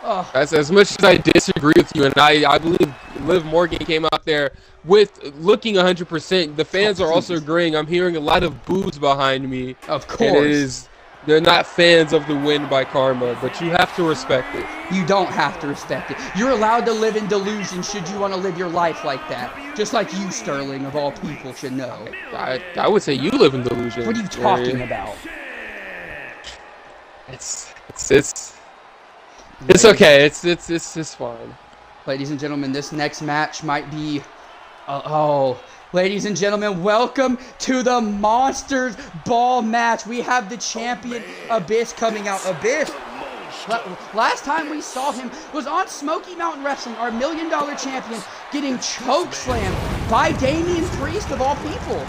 Oh. As much as I disagree with you, and I believe Liv Morgan came out there with looking 100%. The fans are also agreeing. I'm hearing a lot of boos behind me. Of course. They're not fans of the win by Karma, but you have to respect it. You don't have to respect it. You're allowed to live in delusion should you want to live your life like that. Just like you, Sterling, of all people, should know. I would say you live in delusion. What are you talking about? It's okay. It's fine. Ladies and gentlemen, this next match might be... Ladies and gentlemen, welcome to the Monsters Ball match. We have the champion, Abyss, coming out. Abyss, last time we saw him was on Smoky Mountain Wrestling, our $1 million champion, getting chokeslammed by Damian Priest, of all people.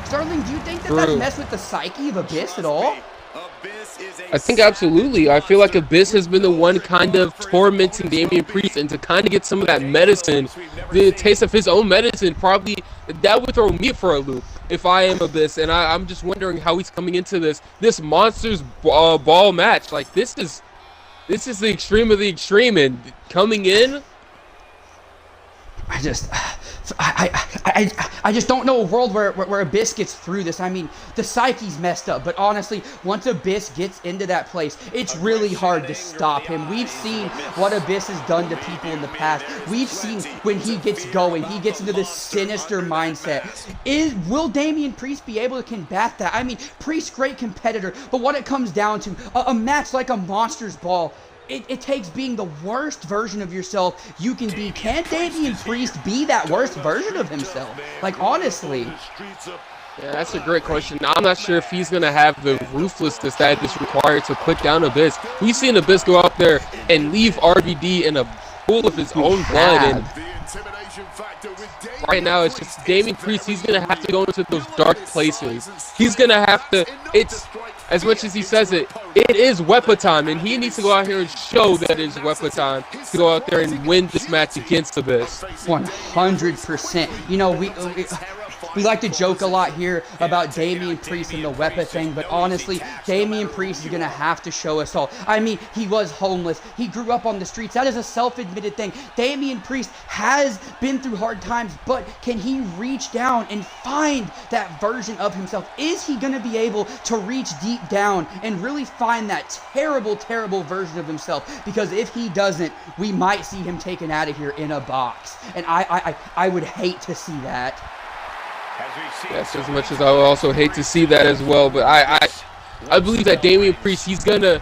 Sterling, do you think that that's messed with the psyche of Abyss at all? I think absolutely. I feel like Abyss has been the one kind of tormenting Damian Priest, and to kind of get some of that medicine, the taste of his own medicine, probably that would throw me for a loop if I am Abyss. And I'm just wondering how he's coming into this Monsters Ball match. Like this is the extreme of the extreme, and coming in. I just don't know a world where Abyss gets through this. I mean, the psyche's messed up, but honestly, once Abyss gets into that place, it's really hard to stop him. We've seen what Abyss has done to people in the past. We've seen when he gets going, he gets into this sinister mindset. Will Damian Priest be able to combat that? I mean, Priest, great competitor, but what it comes down to, a match like a Monsters Ball, it takes being the worst version of yourself you can be. Can Damian Priest be that worst version of himself? Like, honestly. Yeah, that's a great question. I'm not sure if he's going to have the ruthlessness that is required to put down Abyss. We've seen Abyss go out there and leave RVD in a pool of his own blood. And right now, it's just Damian Priest. He's going to have to go into those dark places. He's going to have to... As much as he says it is weapon time, and he needs to go out here and show that it is weapon time to go out there and win this match against Abyss. 100%. You know, we like to joke a lot here about Damian Priest and the weapon thing, but honestly, Damian Priest is going to have to show us all. I mean, he was homeless. He grew up on the streets. That is a self-admitted thing. Damian Priest has been through hard times, but can he reach down and find that version of himself? Is he going to be able to reach deep down and really find that terrible, terrible version of himself? Because if he doesn't, we might see him taken out of here in a box. And I would hate to see that. Yes, as much as I would also hate to see that as well, but I believe that Damian Priest, he's gonna,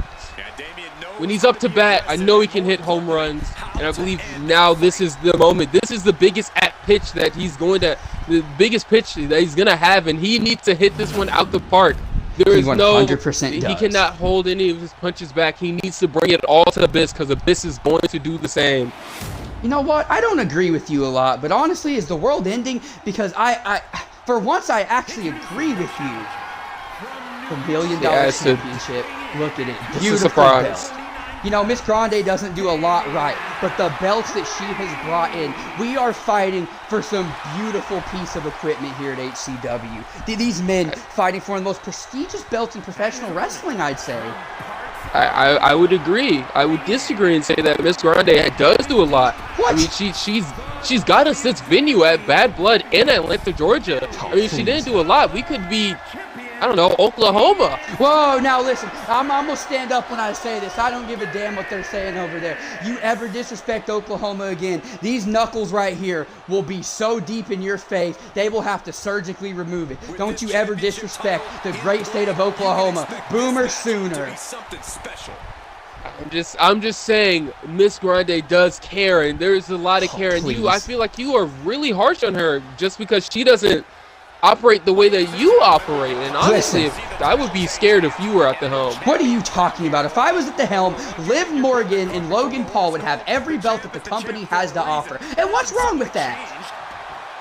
when he's up to bat, I know he can hit home runs, and I believe now this is the moment. This is the biggest pitch that he's going to, the biggest pitch that he's gonna have, and he needs to hit this one out the park. There is 100% he cannot hold any of his punches back. He needs to bring it all to Abyss, because Abyss is going to do the same. You know what? I don't agree with you a lot, but honestly, is the world ending? Because for once, I actually agree with you. The $1 million championship. Look at it. Beautiful surprise. belt. You know, Miss Grande doesn't do a lot right, but the belts that she has brought in, we are fighting for some beautiful piece of equipment here at HCW. These men fighting for the most prestigious belts in professional wrestling, I'd say. I would agree. I would disagree and say that Miss Grande does do a lot. What? I mean, she's got a 6th venue at Bad Blood in Atlanta, Georgia. I mean, she didn't do a lot. We could be, I don't know, Oklahoma. Whoa, now listen, I'm going to stand up when I say this. I don't give a damn what they're saying over there. You ever disrespect Oklahoma again, these knuckles right here will be so deep in your face, they will have to surgically remove it. Don't you ever disrespect the great state of Oklahoma. Boomer sooner. I'm just saying, Miss Grande does care, and there's a lot of care. And I feel like you are really harsh on her just because she doesn't. operate the way that you operate. And honestly, I would be scared if you were at the helm. What are you talking about? If I was at the helm, Liv Morgan and Logan Paul would have every belt that the company has to offer. And what's wrong with that?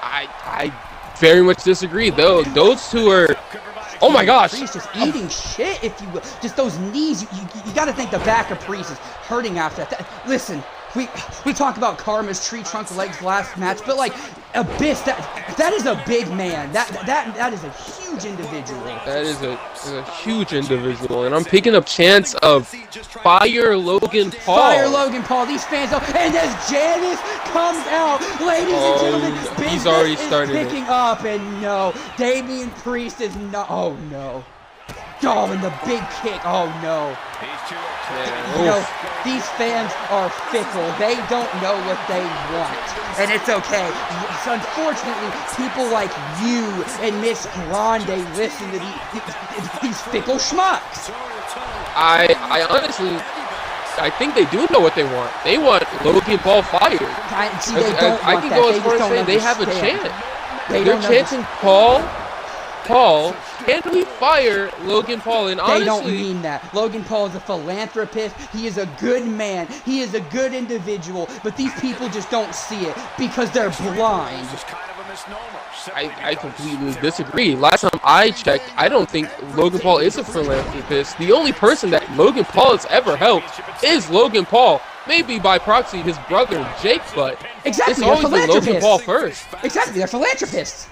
I very much disagree, though. Those two are... Oh my gosh! Priest just eating shit, if you will. Just those knees. You got to think the back of Priest is hurting after that. Listen, we talk about Karma's tree trunk legs last match, but like Abyss, that is a big man. That is a huge individual. That is a huge individual, and I'm picking up chance of Fire Logan Paul. Fire Logan Paul. These fans, and as Janice comes out, ladies and gentlemen, he's already started picking up, and no, Damian Priest is not. Oh no. Oh, and the big kick. Oh no. You know, these fans are fickle. They don't know what they want. And it's okay. Unfortunately, people like you and Miss Grande listen to these fickle schmucks. I honestly, I think they do know what they want. They want Logan Paul fired. I can go as far as saying they have a chance. They're chanting Paul, can we fire Logan Paul? And honestly, they don't mean that. Logan Paul is a philanthropist. He is a good man. He is a good individual. But these people just don't see it because they're blind. I completely disagree. Last time I checked, I don't think Logan Paul is a philanthropist. The only person that Logan Paul has ever helped is Logan Paul. Maybe by proxy his brother Jake, but exactly, it's always been Logan Paul first. Exactly, they're philanthropists.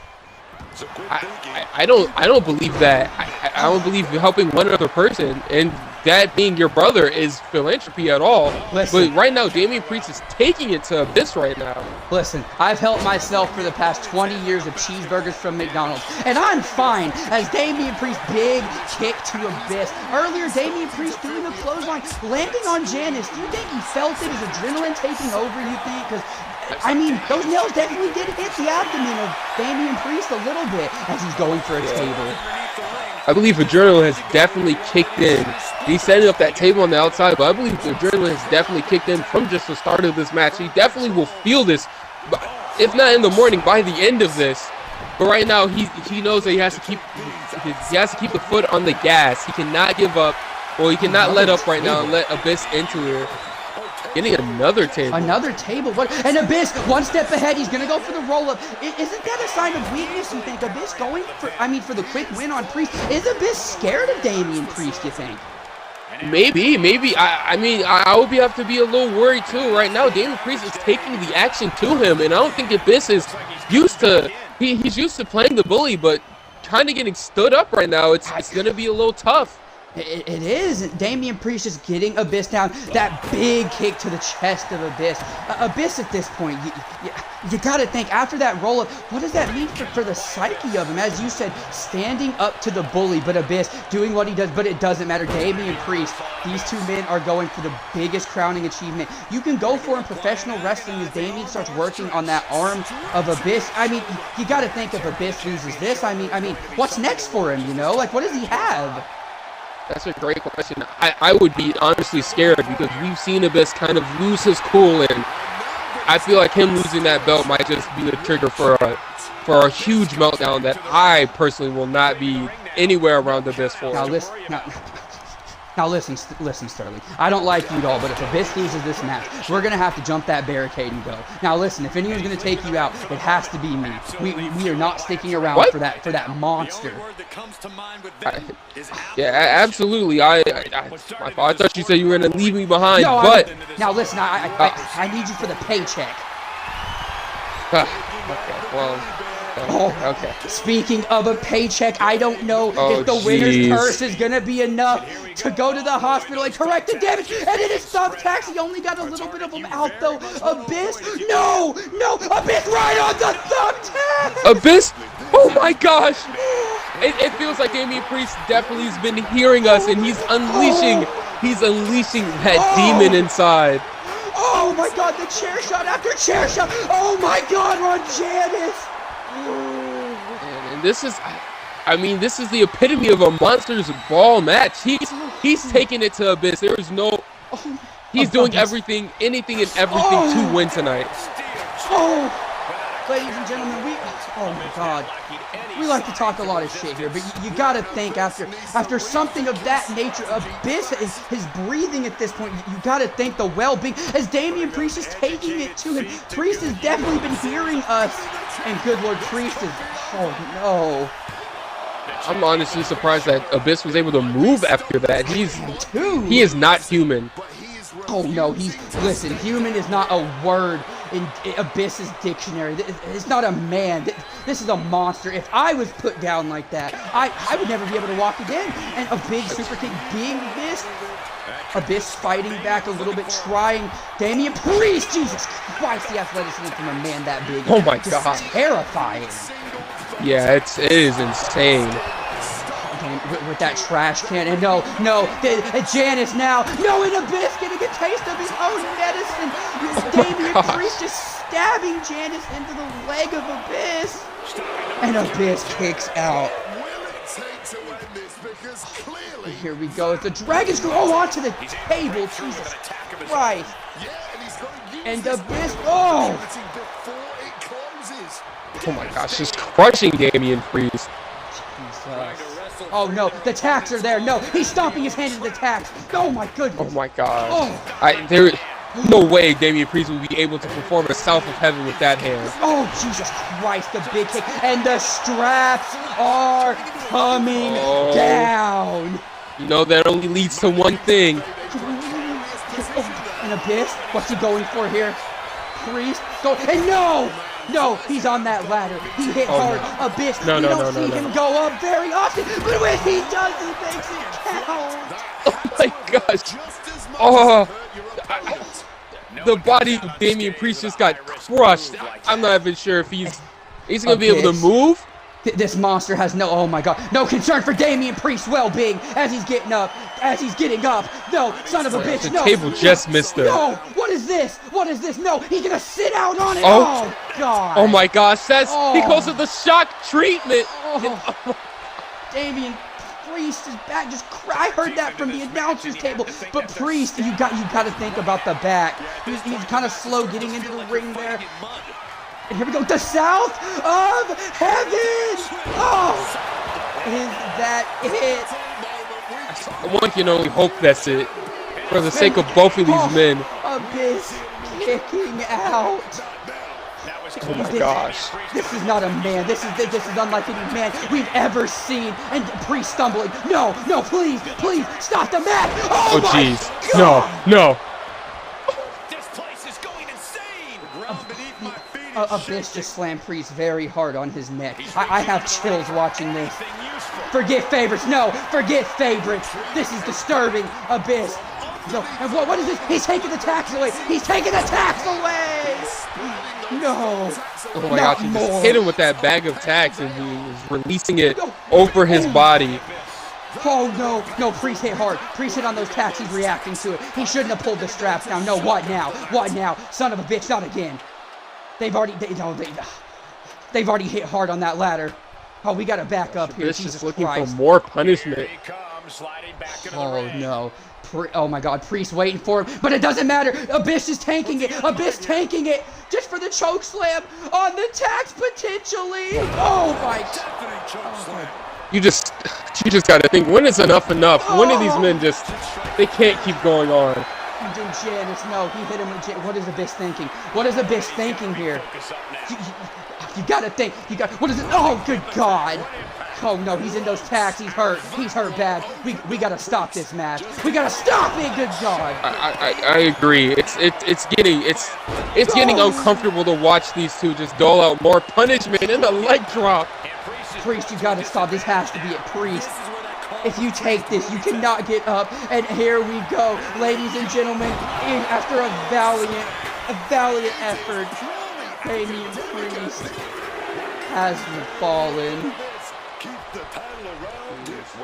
I don't believe that. I don't believe helping one other person and that being your brother is philanthropy at all. Listen, but right now, Damian Priest is taking it to Abyss right now. Listen, I've helped myself for the past 20 years of cheeseburgers from McDonald's, and I'm fine as Damian Priest big kick to Abyss. Earlier, Damian Priest doing a clothesline, landing on Janice. Do you think he felt it? Is adrenaline taking over, you think? Because I mean, those nails definitely did hit the abdomen of Damian Priest a little bit as he's going for a table. I believe adrenaline has definitely kicked in. He's setting up that table on the outside, but I believe the adrenaline has definitely kicked in from just the start of this match. He definitely will feel this, if not in the morning, by the end of this. But right now, he knows that he has to keep the foot on the gas. He cannot give up. Well, he cannot let up right now and let Abyss into it. Getting another table. Another table. What? And Abyss, one step ahead. He's going to go for the roll-up. Isn't that a sign of weakness, you think? Abyss going for the quick win on Priest. Is Abyss scared of Damian Priest, you think? Maybe. I mean, I would have to be a little worried, too. Right now, Damian Priest is taking the action to him, and I don't think Abyss is used to... He's used to playing the bully, but kind of getting stood up right now. It's going to be a little tough. It is. Damian Priest just getting Abyss down. That big kick to the chest of Abyss. Abyss at this point, you got to think, after that roll-up, what does that mean for the psyche of him? As you said, standing up to the bully, but Abyss doing what he does, but it doesn't matter. Damian Priest, these two men are going for the biggest crowning achievement you can go for in professional wrestling as Damian starts working on that arm of Abyss. I mean, you got to think if Abyss loses this, I mean, what's next for him, you know? Like, what does he have? That's a great question. I would be honestly scared because we've seen Abyss kind of lose his cool, and I feel like him losing that belt might just be the trigger for a huge meltdown that I personally will not be anywhere around Abyss for. Now listen, Sterling. I don't like you at all, but if Abyss loses this match, we're gonna have to jump that barricade and go. Now listen, if anyone's gonna take you out, it has to be me. We are not sticking around for that monster. Yeah, absolutely. I thought you said you were gonna leave me behind, no, but now listen, I need you for the paycheck. Okay, well. Okay. Speaking of a paycheck, I don't know if the winner's purse is going to be enough to go to the hospital and correct the damage. And it is thumbtacks. He only got a little bit of them out, though. Abyss. No. Abyss right on the thumbtack. Abyss. Oh, my gosh. It feels like Damian Priest definitely has been hearing us, and he's unleashing that demon inside. Oh, my God. The chair shot after chair shot. Oh, my God. We're on Janice. And this is the epitome of a Monsters Ball match. He's taking it to Abyss. There is no, he's doing anything and everything to win tonight. ladies and gentlemen, oh my God, we like to talk a lot of shit here, but you gotta think after something of that nature, Abyss is breathing at this point. You gotta think the well-being, as Damian Priest is taking it to him. Priest has definitely been hearing us, and good Lord, Priest is, oh no. I'm honestly surprised that Abyss was able to move after that. He is not human. Oh no, listen, human is not a word in Abyss's dictionary. It's not a man. This is a monster. If I was put down like that, I would never be able to walk again. And a big super kick being missed. Abyss fighting back a little bit, trying. Damian Priest, Jesus Christ, the athleticism from a man that big. Oh my God. Terrifying. Yeah, it is insane. With that trash can, and no, Janice now, no, and Abyss getting a taste of his own medicine. Damian Priest just stabbing Janice into the leg of Abyss, and Abyss kicks out. Here we go, it's the Dragon Screw, onto the table, Jesus Christ, and Abyss, oh my gosh, just crushing Damian Priest. Oh no, the tacks are there. No, he's stomping his hand into the tacks. Oh my goodness. Oh my God. There no way Damian Priest will be able to perform a South of Heaven with that hand. Oh Jesus Christ, the big kick, and the straps are coming down. You know that only leads to one thing. And Abyss, what's he going for here? Priest, go, and no, he's on that ladder. He hit hard. No. Abyss. We don't see him go up very often, but when he does, he makes it count. Oh my gosh. Oh, the body of Damian Priest just got crushed. I'm not even sure if he's gonna be able to move. This monster has no concern for Damian Priest's well-being as he's getting up, No, son of a bitch, the table just missed him. No, what is this? No, he's gonna sit out on it. Oh God. Oh my gosh, that's because of the shock treatment. Damian Priest is back. I heard that from the announcer's table. But Priest, you got to think about the back. He's kind of slow getting into the ring there. And here we go, the South of Heaven! Oh! Is that it? One can only hope that's it. For the sake of both of these men. Abyss kicking out. Oh my gosh. This is not a man. This is unlike any man we've ever seen. And Priest stumbling. No, please, stop the match! Oh jeez. No. Abyss just slammed Priest very hard on his neck. I have chills watching this. Forget favorites. No, forget favorites. This is disturbing. Abyss. No, and what is this? He's taking the tax away. No. Oh my gosh, he just hit him with that bag of tacks and he was releasing it over his body. Oh no, Priest hit hard. Priest hit on those tacks. He's reacting to it. He shouldn't have pulled the straps down. No, what now? Son of a bitch, not again. They've already hit hard on that ladder. Oh, we gotta back up here. Jesus is looking for more punishment. Oh no. Oh my God, Priest waiting for him, but it doesn't matter. Abyss is tanking it. Just for the choke slam on the tax potentially. Oh my. You just gotta think, when is enough? When are these men they can't keep going on? And then Janice, no, he hit him with Janice. What is Abyss thinking? Here? You gotta think. What is it? Oh, good God. Oh no, he's in those tacks. He's hurt bad. We gotta stop this match. We gotta stop it. Good God. I agree. It's getting uncomfortable to watch these two just dole out more punishment in the leg drop. Priest, you gotta stop. This has to be it, Priest. If you take this, you cannot get up. And here we go, ladies and gentlemen. After a valiant effort, Damian Priest has fallen.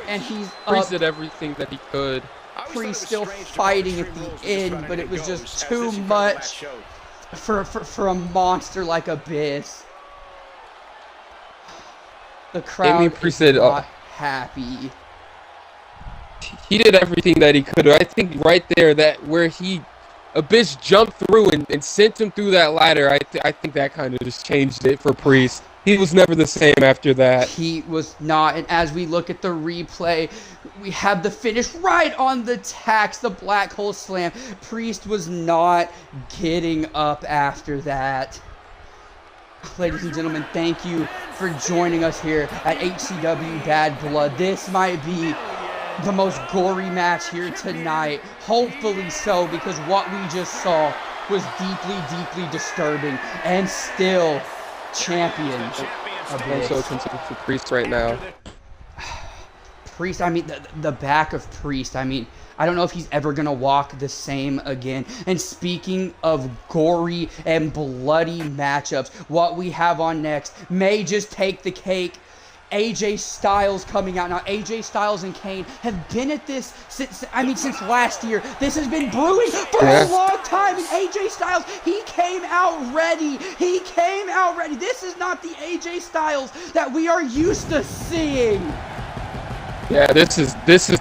And he's Priest did everything that he could. Priest still fighting at the end, but it was just too much for a monster like Abyss. The crowd is not happy. He did everything that he could. I think right there, that where a bitch jumped through and sent him through that ladder. I think that kind of just changed it for Priest. He was never the same after that. He was not. And as we look at the replay, we have the finish right on the tacks, the black hole slam. Priest was not getting up after that. Ladies and gentlemen, thank you for joining us here at HCW Bad Blood. This might be the most gory match here tonight. Hopefully so, because what we just saw was deeply, deeply disturbing. And still, champion. I'm so concerned for Priest right now. Priest, I mean, the back of Priest, I mean, I don't know if he's ever going to walk the same again. And speaking of gory and bloody matchups, what we have on next may just take the cake. AJ Styles coming out. Now, AJ Styles and Kane have been at this since last year. This has been brewing for a long time. And AJ Styles, he came out ready. He came out ready. This is not the AJ Styles that we are used to seeing. Yeah, this is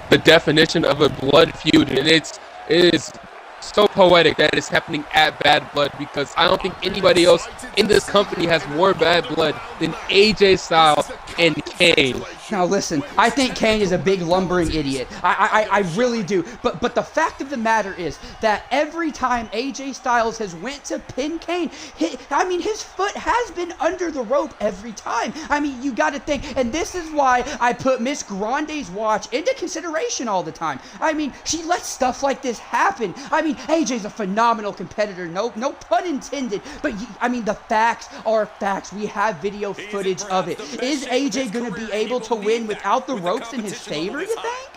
the definition of a blood feud, and it is so poetic that it's happening at Bad Blood, because I don't think anybody else in this company has more bad blood than AJ Styles and Kane. Now listen, I think Kane is a big lumbering idiot. I really do. But the fact of the matter is that every time AJ Styles has went to pin Kane, his foot has been under the rope every time. I mean, you got to think, and this is why I put Miss Grande's watch into consideration all the time. I mean, she lets stuff like this happen. I mean, AJ's a phenomenal competitor, no pun intended. But the facts are facts. We have video footage of it. Is AJ going to be able to win without the ropes in his favor, you think?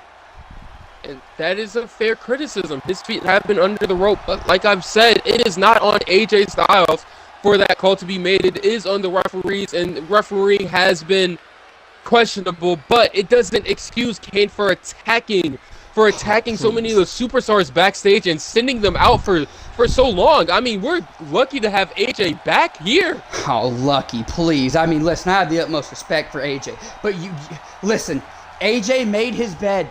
And that is a fair criticism. His feet have been under the rope, but like I've said, it is not on AJ Styles for that call to be made. It is on the referees, and refereeing has been questionable, but it doesn't excuse Kane for attacking so many of the superstars backstage and sending them out for so long. I mean, we're lucky to have AJ back here. Oh, lucky, please. I mean, listen, I have the utmost respect for AJ, but listen, AJ made his bed,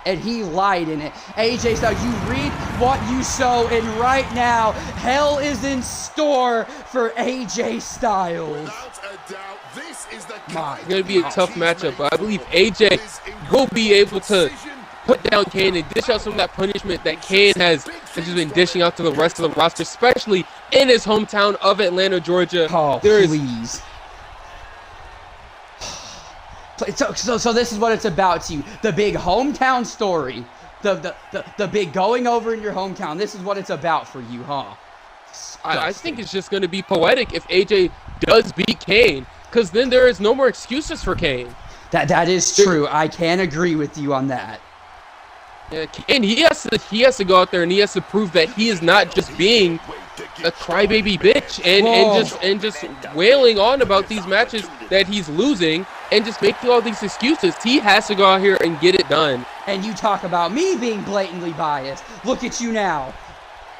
and he lied in it. AJ Styles, you read what you sow, and right now, hell is in store for AJ Styles. It's going to be a tough matchup, but I believe AJ will be able to put down Kane and dish out some of that punishment that Kane has just been dishing out to the rest of the roster, especially in his hometown of Atlanta, Georgia. Oh, please. So this is what it's about to you. The big hometown story. The big going over in your hometown. This is what it's about for you, huh? I think it's just going to be poetic if AJ does beat Kane, because then there is no more excuses for Kane. That is true. I can agree with you on that. Yeah, and he has to go out there and he has to prove that he is not just being a crybaby bitch and just wailing on about these matches that he's losing and just making all these excuses. He has to go out here and get it done. And you talk about me being blatantly biased. Look at you now.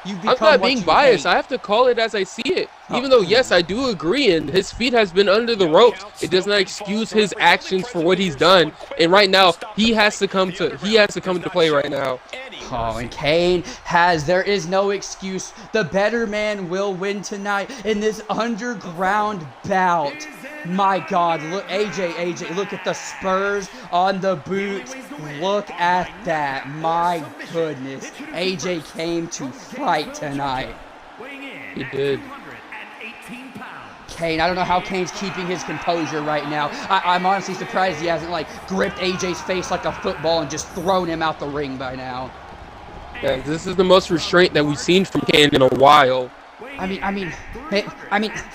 I'm not being biased. I have to call it as I see it. Even though, yes, I do agree, and his feet has been under the ropes, it does not excuse his actions for what he's done. And right now, he has to come to play right now. Oh, and there is no excuse. The better man will win tonight in this underground bout. My God, look, AJ, look at the spurs on the boots. Look at that. My goodness. AJ came to fight tonight. He did. Kane, I don't know how Kane's keeping his composure right now. I'm honestly surprised he hasn't, gripped AJ's face like a football and just thrown him out the ring by now. Yeah, this is the most restraint that we've seen from Kane in a while.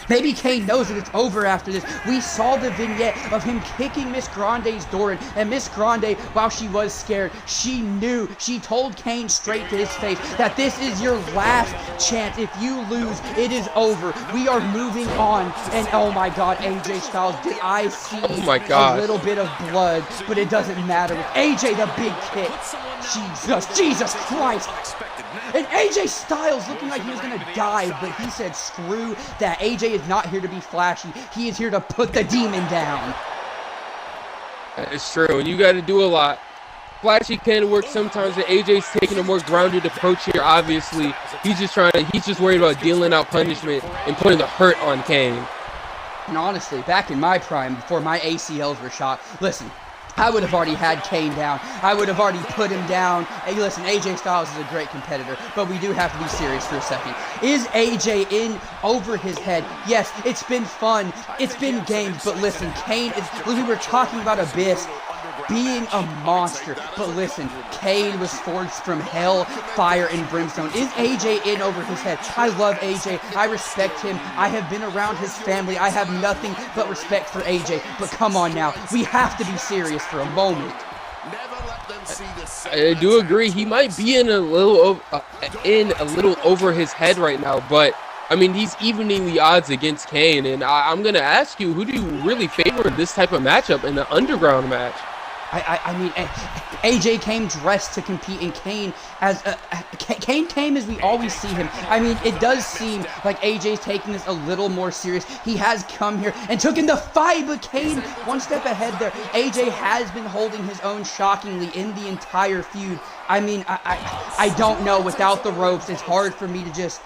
Maybe Kane knows that it's over after this. We saw the vignette of him kicking Miss Grande's door in, and Miss Grande, while she was scared, she told Kane straight to his face that this is your last chance. If you lose, it is over. We are moving on. And oh my God, AJ Styles, did I see a little bit of blood, but it doesn't matter. With AJ, the big kick. Jesus Christ. And AJ Styles looking like he was going to die, but he said, screw that. AJ is not here to be flashy. He is here to put the demon down. It's true, and you got to do a lot. flashy can work sometimes, and AJ's taking a more grounded approach here. Obviously, he's just worried about dealing out punishment and putting the hurt on Kane. And honestly, back in my prime, before my ACLs were shot, listen, I would have already had Kane down. I would have already put him down. Hey, listen, AJ Styles is a great competitor, but we do have to be serious for a second. Is AJ in over his head? Yes, it's been fun. It's been games, but listen, Kane is, we were talking about Abyss being a monster, but listen, Kane was forged from hell, fire, and brimstone. Is AJ in over his head? I love AJ. I respect him. I have been around his family. I have nothing but respect for AJ, but come on now. We have to be serious for a moment. I do agree. He might be in a little over his head right now, but I mean, he's evening the odds against Kane, and I'm going to ask you, who do you really favor in this type of matchup, in the underground match? I mean, AJ came dressed to compete, and Kane Kane came as we always see him. I mean, it does seem like AJ's taking this a little more serious. He has come here and took in the fight, but Kane one step ahead there. AJ has been holding his own shockingly in the entire feud. I mean, I don't know. Without the ropes, it's hard for me to just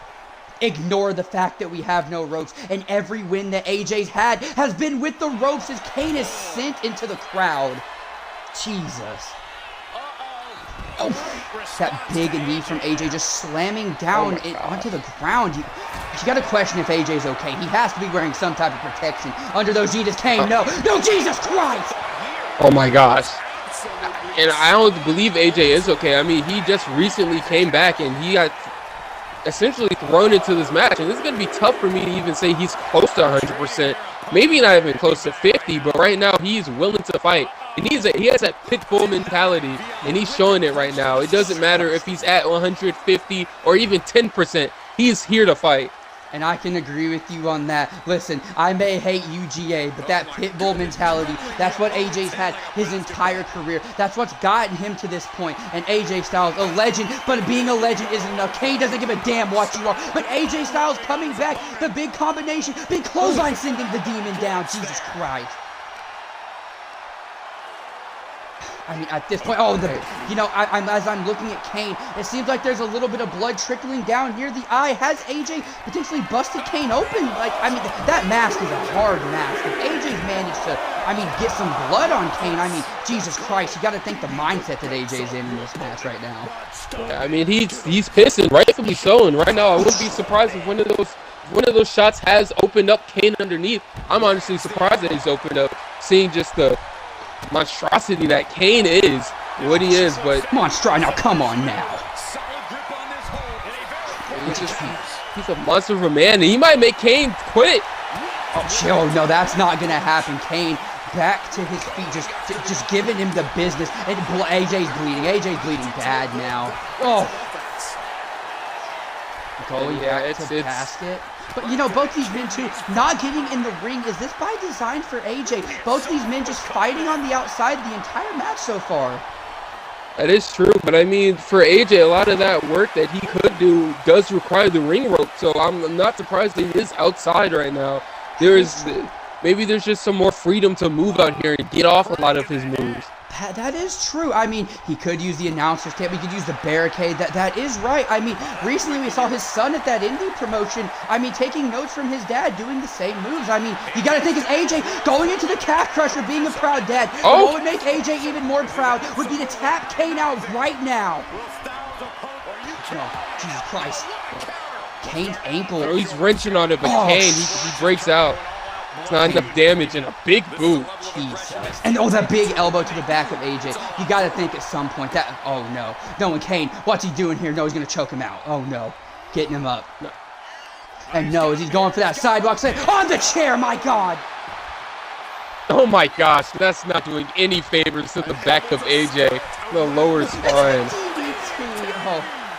ignore the fact that we have no ropes, and every win that AJ's had has been with the ropes as Kane is sent into the crowd. Jesus. Oh, that big knee from AJ just slamming down onto the ground. You got to question if AJ's okay. He has to be wearing some type of protection under those Jesus. Kane, no, Jesus Christ! Oh my gosh. And I don't believe AJ is okay. I mean, he just recently came back and he got essentially thrown into this match, and this is going to be tough for me to even say he's close to 100%. Maybe not even close to 50, but right now he's willing to fight. And he has that pit bull mentality, and he's showing it right now. It doesn't matter if he's at 150 or even 10%. He's here to fight. And I can agree with you on that. Listen, I may hate UGA, but that pit bull mentality, that's what AJ's had his entire career. That's what's gotten him to this point. And AJ Styles, a legend, but being a legend isn't enough. Kane doesn't give a damn what you are. But AJ Styles coming back, the big combination, big clothesline sending the demon down. Jesus Christ. I mean, at this point, as I'm looking at Kane, it seems like there's a little bit of blood trickling down near the eye. Has AJ potentially busted Kane open? Like, I mean, that mask is a hard mask. If AJ's managed to, get some blood on Kane, Jesus Christ, you got to think the mindset that AJ's in this match right now. Yeah, I mean, he's pissed, and rightfully so. And right now, I wouldn't be surprised if one of those shots has opened up Kane underneath. I'm honestly surprised that he's opened up, seeing just the monstrosity that Kane is, what he is, but now come on now. He's a monster of a man, and he might make Kane quit. Oh no, that's not gonna happen. Kane back to his feet, just giving him the business, and AJ's bleeding bad now. Going back to the basket. But both these men too, not getting in the ring. Is this by design for AJ? Both these men just fighting on the outside the entire match so far. That is true, but I mean, for AJ, a lot of that work that he could do does require the ring rope, so I'm not surprised that he is outside right now. Maybe there's just some more freedom to move out here and get off a lot of his moves. That is true. I mean, he could use the announcer's table. He could use the barricade. That is right. I mean, recently we saw his son at that indie promotion, taking notes from his dad, doing the same moves. You got to think, is AJ going into the calf crusher, being a proud dad. Oh. What would make AJ even more proud would be to tap Kane out right now. Oh, Jesus Christ. Kane's ankle. Oh, he's wrenching on it, but Kane, he breaks out. It's not enough damage and a big boot. Jesus. And that big elbow to the back of AJ. You got to think at some point that, no. No, and Kane, what's he doing here? No, he's going to choke him out. Oh, no. Getting him up. No. And no, as he's going for that sidewalk slam on the chair, my God. Oh, my gosh. That's not doing any favors to the back of AJ. The lower spine.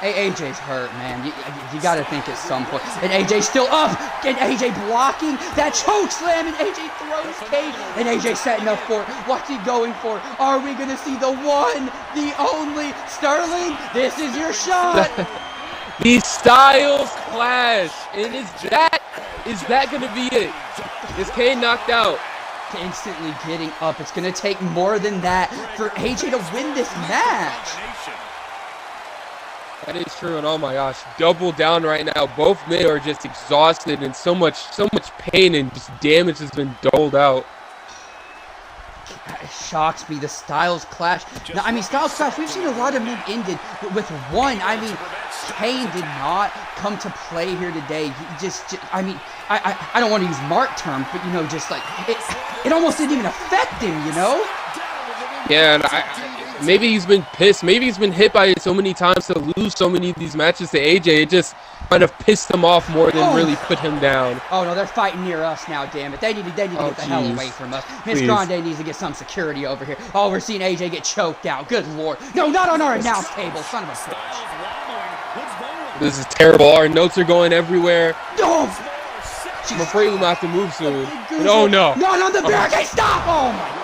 AJ's hurt, man. You got to think at some point. And AJ's still up. And AJ blocking that choke slam. And AJ throws Kane. And AJ setting up for it. What's he going for? Are we going to see the one, the only Sterling? This is your shot. These styles clash. And is that going to be it? Is Kane knocked out? instantly getting up. It's going to take more than that for AJ to win this match. That is true, and oh my gosh, double down right now. Both men are just exhausted, and so much pain and just damage has been doled out. It shocks me, the Styles Clash. Now, I mean, Styles Clash, we've seen a lot of men ended with one. I mean, Kane did not come to play here today. He I mean, I don't want to use Mark terms, but, you know, just like, it almost didn't even affect him, you know? Yeah, and maybe he's been pissed. Maybe he's been hit by it so many times to lose so many of these matches to AJ. It just kind of pissed him off more than really put him down. Oh, no, they're fighting near us now, damn it. They need to get the hell away from us. Miss Grande needs to get some security over here. Oh, we're seeing AJ get choked out. Good Lord. No, not on our announce table, son of a bitch. This is terrible. Our notes are going everywhere. Oh! I'm afraid we'll have to move soon. But oh, no. Not on the barricade. Stop! Oh, my.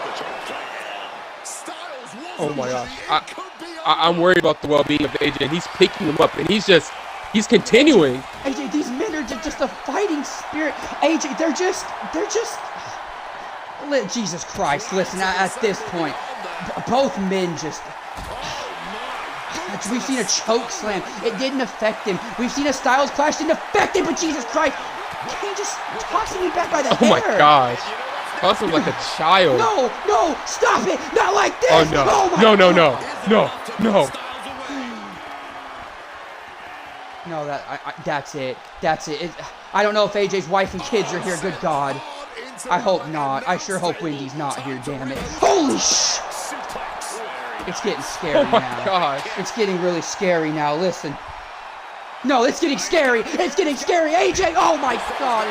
Oh my gosh, I'm worried about the well-being of AJ, and he's picking him up, and he's continuing. AJ, these men are just a fighting spirit. AJ, they're just, Jesus Christ, listen, at this point, both men just, we've seen a choke slam. It didn't affect him. We've seen a Styles Clash, didn't affect him, but Jesus Christ, Kane just tossing me back by the hair. Oh my gosh. Toss him like a child. No, stop it! Not like this! Oh no! Oh, no! No, that's it. I don't know if AJ's wife and kids are here. Good God. I hope not. I sure hope Wendy's not here. Damn it! Holy sh! It's getting scary now. Oh my gosh! It's getting really scary now. Listen. No, it's getting scary. It's getting scary. AJ! Oh my God!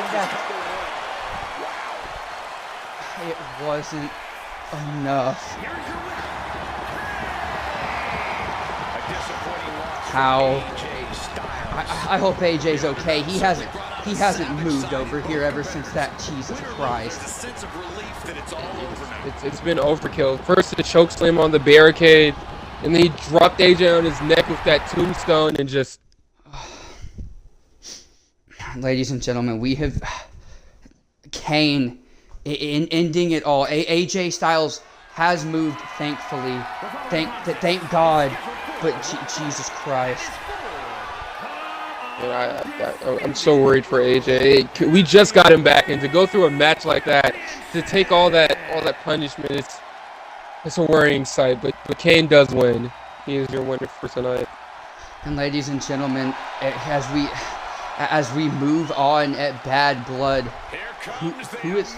It wasn't enough. How? I hope AJ's okay. He hasn't moved over here ever since that. Jesus Christ. It's been overkill. First the choke slam on the barricade, and then he dropped AJ on his neck with that tombstone and just. Ladies and gentlemen, we have Kane. In ending it all, AJ Styles has moved, thankfully. Thank God. But Jesus Christ. I'm so worried for AJ. We just got him back, and to go through a match like that, to take all that punishment, it's a worrying sight. But Kane does win. He is your winner for tonight. And ladies and gentlemen, as we move on at Bad Blood, who is?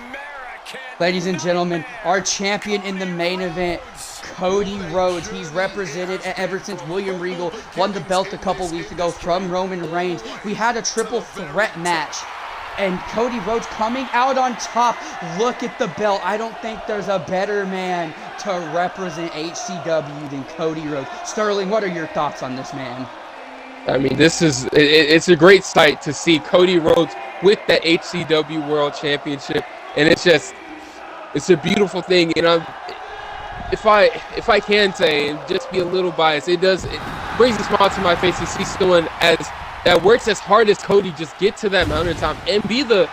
Ladies and gentlemen, our champion in the main event, Cody Rhodes. He's represented ever since William Regal won the belt a couple weeks ago from Roman Reigns. We had a triple threat match, and Cody Rhodes coming out on top. Look at the belt. I don't think there's a better man to represent HCW than Cody Rhodes. Sterling, what are your thoughts on this man? I mean, it's a great sight to see Cody Rhodes with that HCW World Championship, and it's a beautiful thing. And if I can say, and just be a little biased, it brings a smile to my face to see someone that works as hard as Cody just get to that mountaintop and be the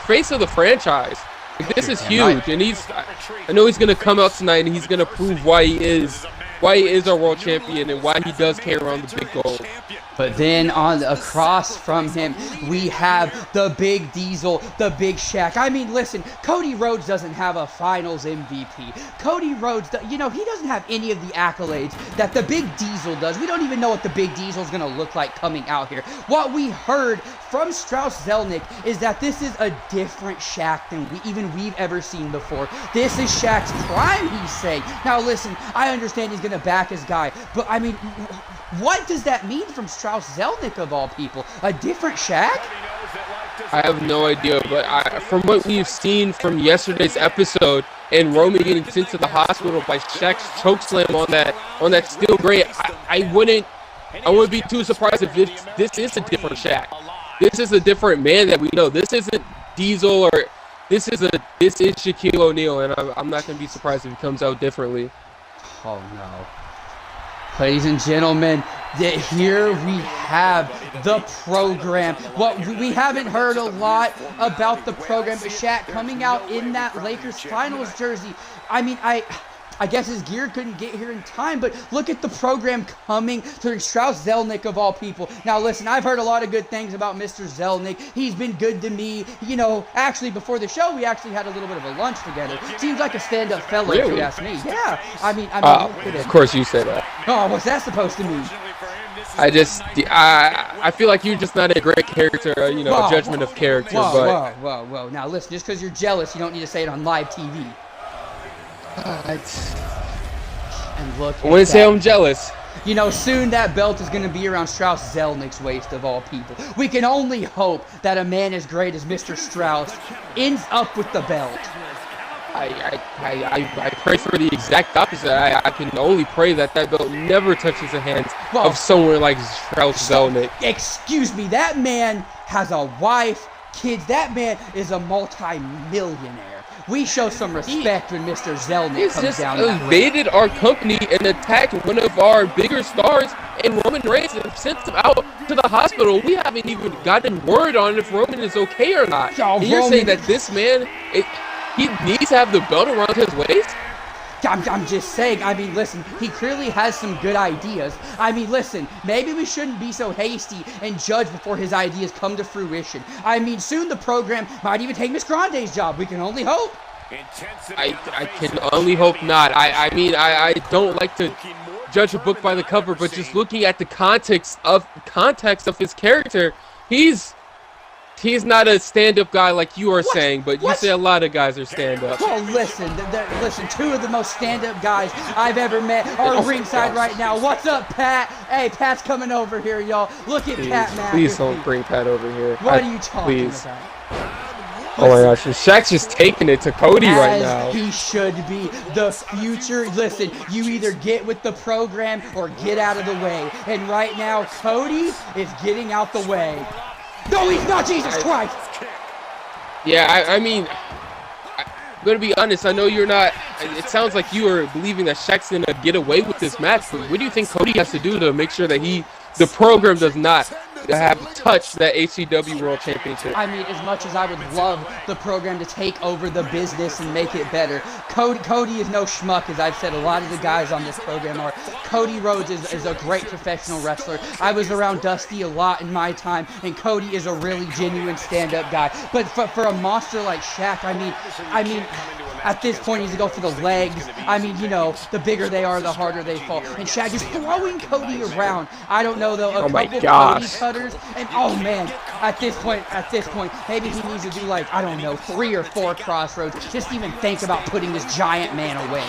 face of the franchise. Like, this is huge, and I know he's gonna come out tonight and he's gonna prove why he is our world champion and why he does carry around the big gold. But then across from him, we have the Big Diesel, the Big Shaq. I mean, listen, Cody Rhodes doesn't have a Finals MVP. Cody Rhodes, he doesn't have any of the accolades that the Big Diesel does. We don't even know what the Big Diesel is going to look like coming out here. What we heard from Strauss Zelnick is that this is a different Shaq than we've ever seen before. This is Shaq's prime, he's saying. Now, listen, I understand he's going to back his guy, but I mean, what does that mean from Strauss Zelnick of all people? A different Shaq? I have no idea, but from what we've seen from yesterday's episode and Roman getting sent to the hospital by Shaq's chokeslam on that steel grate, I wouldn't be too surprised if this is a different Shaq. This is a different man that we know. This isn't Diesel, or this is Shaquille O'Neal, and I'm not going to be surprised if he comes out differently. Oh no. Ladies and gentlemen, Here we have the program. We haven't heard a lot about the program, but Shaq coming out in that Lakers finals jersey. I mean, I guess his gear couldn't get here in time, but look at the program coming to Strauss Zelnick of all people. Now listen, I've heard a lot of good things about Mr. Zelnick. He's been good to me. You know, actually before the show, we actually had a little bit of a lunch together. Seems like a stand-up fellow, if you ask me. Yeah, I mean, of course you say that. Oh, what's that supposed to mean? I feel like you're just not a great character, a judgment of character. Whoa. Now listen, just because you're jealous, you don't need to say it on live TV. And look, I wouldn't say I'm jealous. You know, soon that belt is going to be around Strauss Zelnick's waist of all people. We can only hope that a man as great as Mr. Strauss ends up with the belt. I pray for the exact opposite. I can only pray that belt never touches the hands of someone like Strauss Zelnick. Excuse me, that man has a wife, kids. That man is a multi-millionaire. We show some respect when Mr. Zelnick comes down. He's just invaded our company and attacked one of our bigger stars in Roman Reigns and sent him out to the hospital. We haven't even gotten word on if Roman is okay or not. And you're saying that this man, he needs to have the belt around his waist? I'm just saying, I mean, listen, he clearly has some good ideas. I mean, listen, maybe we shouldn't be so hasty and judge before his ideas come to fruition. I mean, soon the program might even take Miss Grande's job. We can only hope. I can only hope not. I mean, I don't like to judge a book by the cover, but just looking at the context of his character, he's not a stand-up guy like you are saying, but you say a lot of guys are stand-up. Well, listen, two of the most stand-up guys I've ever met are ringside right now. What's up, Pat? Hey, Pat's coming over here, y'all. Look at Pat McAfee. Please don't bring Pat over here. What are you talking about? Oh my gosh, Shaq's just taking it to Cody right now. He should be the future. Listen, you either get with the program or get out of the way. And right now, Cody is getting out the way. No, he's not, Jesus Christ! Yeah, I mean, I'm going to be honest, I know you're not, it sounds like you are believing that Shaq's going to get away with this match, but what do you think Cody has to do to make sure that the program does not have touched that HCW World Championship? I mean, as much as I would love the program to take over the business and make it better, Cody is no schmuck, as I've said a lot of the guys on this program are. Cody Rhodes is a great professional wrestler. I was around Dusty a lot in my time, and Cody is a really genuine stand-up guy. But for a monster like Shaq, I mean, at this point, he's going to go for the legs. I mean, you know, the bigger they are, the harder they fall. And Shaq is throwing Cody around. I don't know, though, a couple Cody cutters. And, oh, man, at this point, maybe he needs to do, like, I don't know, 3 or 4 crossroads. Just even think about putting this giant man away.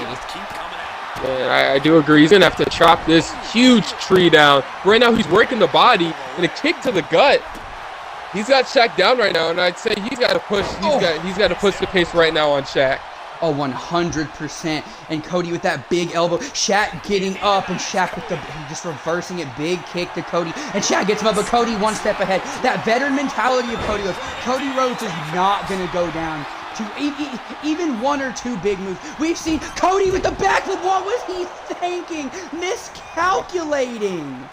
Yeah, I do agree. He's going to have to chop this huge tree down. Right now, he's working the body and a kick to the gut. He's got Shaq down right now, and I'd say he's got to push. He's got to push the pace right now on Shaq. Oh, 100%. And Cody with that big elbow. Shaq getting up, and Shaq with just reversing it. Big kick to Cody. And Shaq gets him up, but Cody one step ahead. That veteran mentality of Cody Rhodes. Cody Rhodes is not going to go down to even 1 or 2 big moves. We've seen Cody with the backflip. What was he thinking? Miscalculating.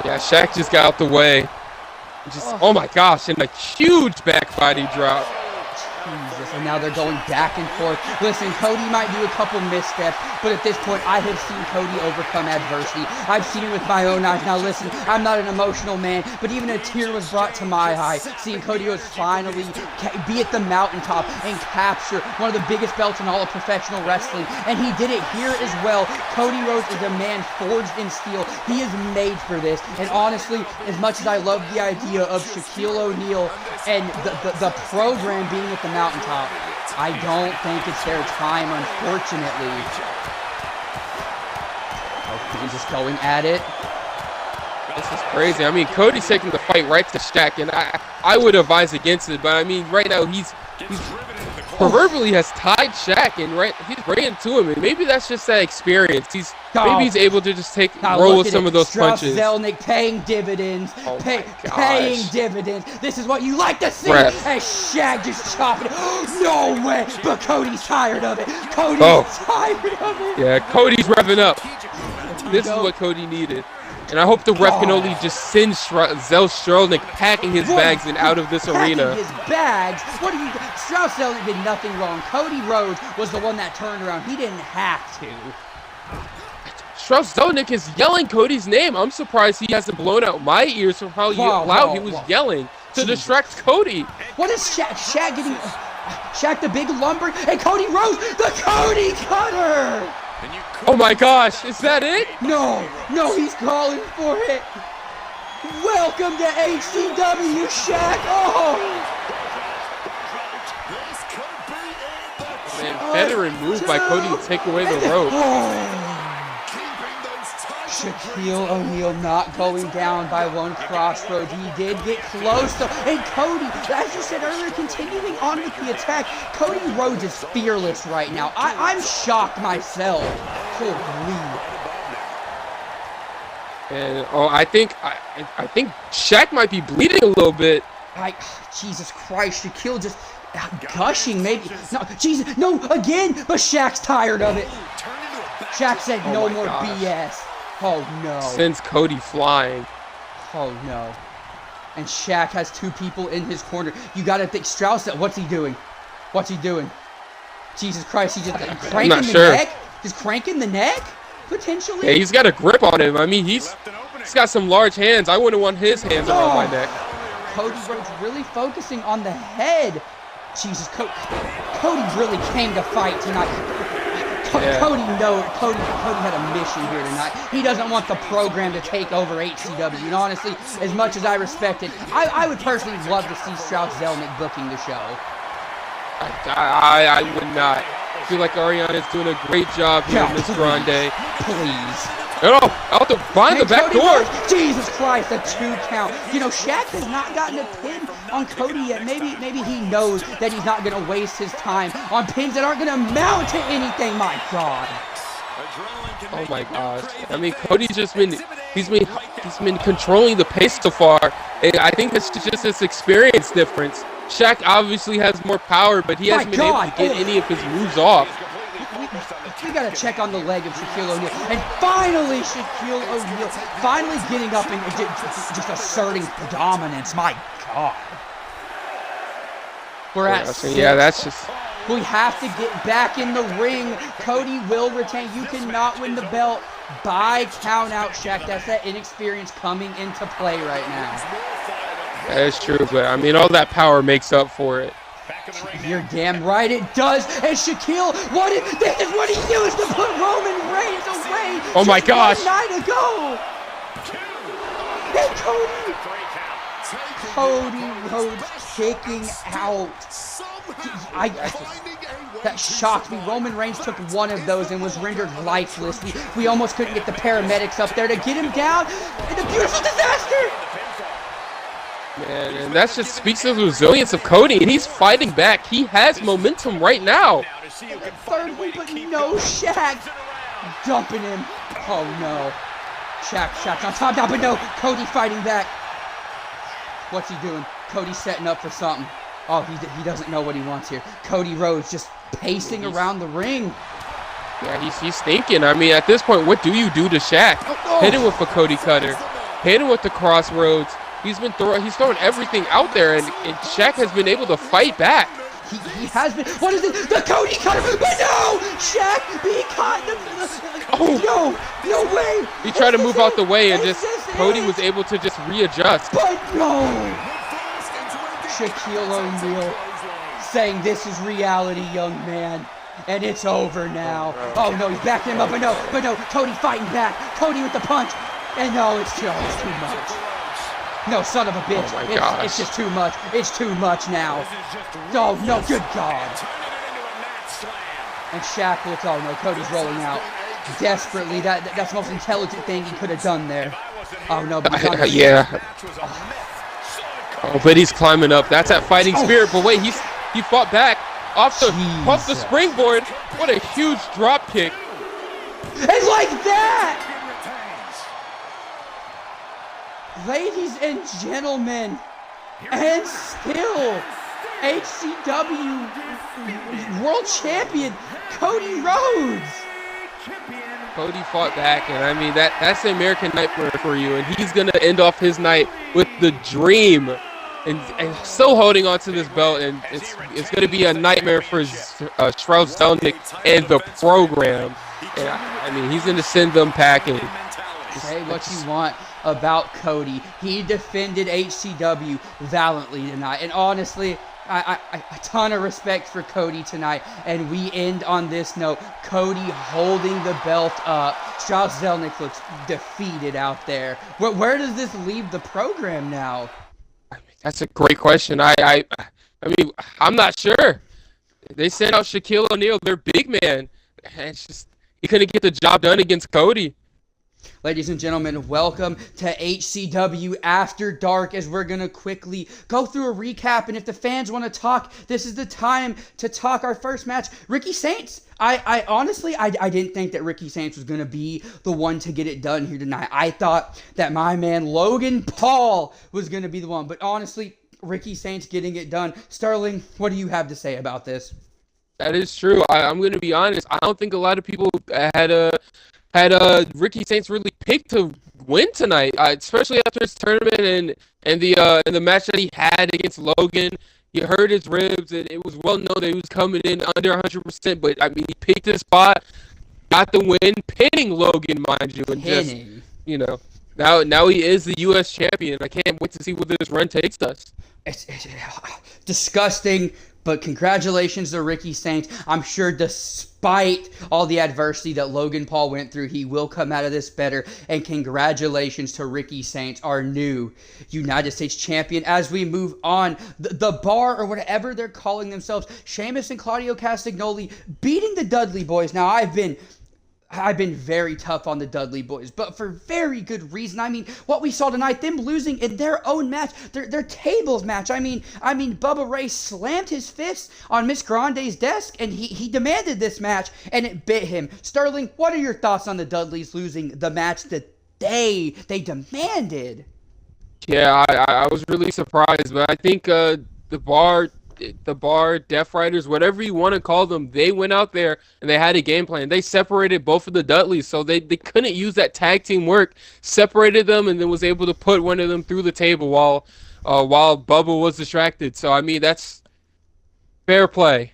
Yeah, Shaq just got out the way. Oh my gosh, and a huge back body drop. Jesus, and now they're going back and forth. Listen, Cody might do a couple missteps, but at this point, I have seen Cody overcome adversity. I've seen it with my own eyes. Now listen, I'm not an emotional man, but even a tear was brought to my eye, seeing Cody Rhodes finally be at the mountaintop and capture one of the biggest belts in all of professional wrestling, and he did it here as well. Cody Rhodes is a man forged in steel. He is made for this, and honestly, as much as I love the idea of Shaquille O'Neal and the program being at the mountaintop, I don't think it's their time, unfortunately. Oh, he's just going at it. This is crazy. I mean, Cody's taking the fight right to Shaq, and I would advise against it, but I mean, right now he's proverbially has tied Shaq, and he's right into him, and maybe that's just that experience. Maybe he's able to just roll with some of those punches. Zelnick paying dividends, paying dividends. This is what you like to see. As Shaq just chopping it. No way, but Cody's tired of it. Cody's tired of it. Yeah, Cody's revving up. This is what Cody needed. And I hope the ref can only just send Strauss Zelnick packing his bags and out of this arena. His bags? What do you? Strauss Zelnick did nothing wrong. Cody Rhodes was the one that turned around. He didn't have to. Strauss Zelnick is yelling Cody's name. I'm surprised he hasn't blown out my ears from how loud he was yelling to distract Cody. What is Shaq? Shaq getting... Shaq the big lumber, and Cody Rhodes, the Cody Cutter! Oh my gosh, is that it? No, he's calling for it. Welcome to HCW, Shaq. Oh! Man, better move by Cody to take away the rope. Shaquille O'Neal not going down by one crossroads. He did get close, though. And Cody, as you said earlier, continuing on with the attack. Cody Rhodes is fearless right now. I'm shocked myself. Holy. And I think Shaq might be bleeding a little bit. Jesus Christ, Shaquille just gushing, maybe. No, Jesus, no, again, but Shaq's tired of it. Shaq said no more BS. Oh no. Sends Cody flying. Oh no. And Shaq has two people in his corner. You gotta think, Strauss, what's he doing? What's he doing? Jesus Christ, he's just cranking the neck? Just cranking the neck? Potentially? Yeah, he's got a grip on him. I mean, he's got some large hands. I wouldn't want his hands around my neck. Cody Rhodes really focusing on the head. Jesus, Cody really came to fight tonight. Yeah. Cody had a mission here tonight. He doesn't want the program to take over HCW. And honestly, as much as I respect it, I would personally love to see Strauss Zelnick booking the show. I would not. I feel like Ariana's doing a great job here in Miss Grande. Please. Oh, out behind the back door. Jesus Christ, a 2 count. You know, Shaq has not gotten a pin on Cody yet. Maybe he knows that he's not going to waste his time on pins that aren't going to amount to anything. My God. Oh my gosh. I mean, Cody's just been he's been controlling the pace so far. I think it's just this experience difference. Shaq obviously has more power, but he hasn't been able to get any of his moves off. We got to check on the leg of Shaquille O'Neal. And finally, Shaquille O'Neal finally getting up and just asserting dominance. My God. We're at 6. Yeah, that's just... We have to get back in the ring. Cody will retain. You cannot win the belt by count out, Shaq. That's that inexperience coming into play right now. That is true, but I mean, all that power makes up for it. You're damn right it does. And Shaquille, this is what he used to put Roman Reigns away. Oh my gosh. 1 night ago. And Cody Rhodes kicking out. That shocked me. Roman Reigns took one of those and was rendered lifeless. We almost couldn't get the paramedics up there to get him down. And a beautiful disaster. Man, and that just speaks of the resilience of Cody, and he's fighting back. He has momentum right now. Thirdly, but no, Shaq dumping him. Oh no, Shaq's on top now, but no, Cody fighting back. What's he doing? Cody's setting up for something. Oh, he doesn't know what he wants here. Cody Rhodes just pacing around the ring. Yeah, he's thinking. I mean, at this point, what do you do to Shaq? Hit him with a Cody Cutter. Hit him with the crossroads. He's throwing everything out there, and Shaq has been able to fight back. He has been. What is it? The Cody Cutter. But no! Shaq being caught in the... No way! He tried to move out the way, and Cody was able to just readjust. But no! Shaquille O'Neal saying, "This is reality, young man. And it's over now." Oh no, he's backing him up, but no, Cody fighting back. Cody with the punch. And no, it's too much. No, son of a bitch. Oh my gosh. It's just too much. It's too much now. Oh, no, good God. And Shaq looks, oh no, Cody's rolling out. Desperately. That's the most intelligent thing he could have done there. Oh no, but he's yeah. Oh, but he's climbing up. That's that fighting spirit. But wait, he fought back off the springboard. What a huge drop kick. And like that! Ladies and gentlemen, and still, HCW World Champion Cody Rhodes Cody fought back, and I mean that's the American Nightmare for you, and he's gonna end off his night with the dream, and still holding on to this belt, and it's gonna be a nightmare for Strauss Zelnick and the program. And I mean he's gonna send them packing. Say what you want about Cody. He defended HCW valiantly tonight, and honestly, a ton of respect for Cody tonight. And we end on this note: Cody holding the belt up. Strauss Zelnick looks defeated out there. Where does this leave the program now? That's a great question. I mean, I'm not sure. They sent out Shaquille O'Neal, their big man, and it's just he couldn't get the job done against Cody. Ladies and gentlemen, welcome to HCW After Dark, as we're going to quickly go through a recap. And if the fans want to talk, this is the time to talk. Our first match, Ricky Saints. I honestly didn't think that Ricky Saints was going to be the one to get it done here tonight. I thought that my man Logan Paul was going to be the one. But honestly, Ricky Saints getting it done. Sterling, what do you have to say about this? That is true. I'm going to be honest. I don't think a lot of people had Ricky Saints really picked to win tonight, especially after his tournament and the match that he had against Logan. You heard his ribs, and it was well known that he was coming in under 100%. But I mean, he picked his spot, got the win, pinning Logan, mind you, and just now he is the U.S. champion. I can't wait to see where this run takes us. It's disgusting. But congratulations to Ricky Saints. I'm sure despite all the adversity that Logan Paul went through, he will come out of this better. And congratulations to Ricky Saints, our new United States champion. As we move on, the Bar, or whatever they're calling themselves, Sheamus and Claudio Castagnoli beating the Dudley Boys. Now, I've been very tough on the Dudley Boys, but for very good reason. I mean, what we saw tonight, them losing in their own match, their tables match. I mean, Bubba Ray slammed his fist on Miss Grande's desk, and he demanded this match, and it bit him. Sterling, what are your thoughts on the Dudleys losing the match that they demanded? Yeah, I was really surprised, but I think the Bar, Death Riders, whatever you want to call them, they went out there and they had a game plan. They separated both of the Dudleys, so they couldn't use that tag team work, separated them, and then was able to put one of them through the table while Bubba was distracted. So, I mean, that's fair play.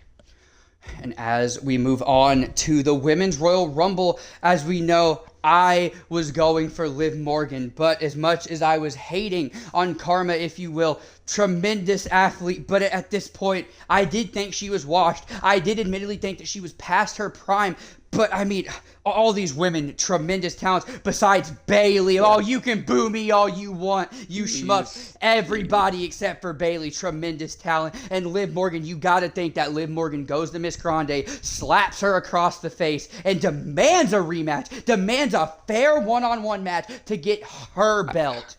And as we move on to the Women's Royal Rumble, as we know, I was going for Liv Morgan, but as much as I was hating on Karma, if you will, tremendous athlete, but at this point, I did think she was washed. I did admittedly think that she was past her prime, but I mean, all these women, tremendous talents, besides Bayley. Yeah. Oh, you can boo me all you want, you schmucks. Everybody except for Bayley, tremendous talent. And Liv Morgan, you gotta think that Liv Morgan goes to Miss Grande, slaps her across the face, and demands a rematch, demands a fair one-on-one match to get her belt.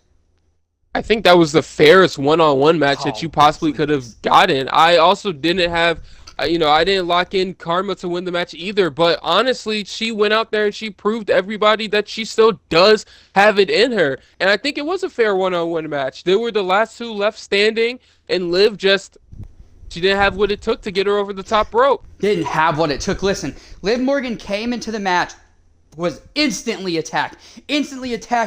I think that was the fairest one-on-one match that you possibly could have gotten. I also didn't have, I didn't lock in Karma to win the match either. But honestly, she went out there and she proved to everybody that she still does have it in her. And I think it was a fair one-on-one match. They were the last two left standing, and Liv she didn't have what it took to get her over the top rope. Didn't have what it took. Listen, Liv Morgan came into the match, was instantly attacked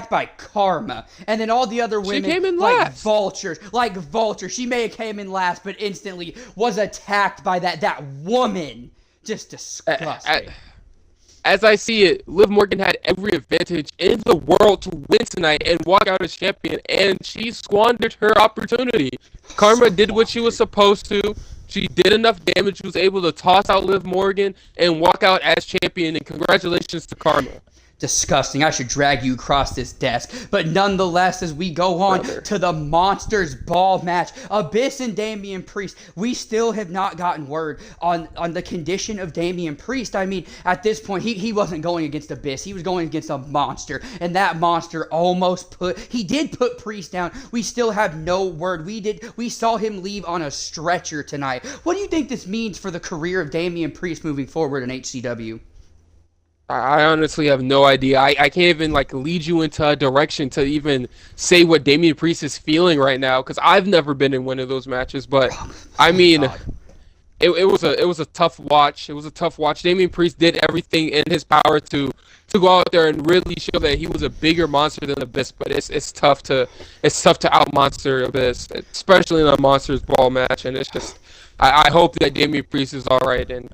by Karma, and then all the other women, she came in like last. vultures. She may have came in last, but instantly was attacked by that woman. Just disgusting. As I see it, Liv Morgan had every advantage in the world to win tonight and walk out as champion, and she squandered her opportunity. Karma did what she was supposed to. She did enough damage. She was able to toss out Liv Morgan and walk out as champion, and congratulations to Karma. Disgusting. I should drag you across this desk. But nonetheless, as we go on to the Monsters Ball match, Abyss and Damian Priest, we still have not gotten word on the condition of Damian Priest. I mean, at this point, he wasn't going against Abyss. He was going against a monster. And that monster he did put Priest down. We still have no word. We saw him leave on a stretcher tonight. What do you think this means for the career of Damian Priest moving forward in HCW? I honestly have no idea. I can't even lead you into a direction to even say what Damian Priest is feeling right now, because I've never been in one of those matches. But I mean, it was a tough watch. It was a tough watch. Damian Priest did everything in his power to to go out there and really show that he was a bigger monster than Abyss. But it's tough to out monster Abyss, especially in a Monsters Ball match. And it's just I hope that Damian Priest is all right. And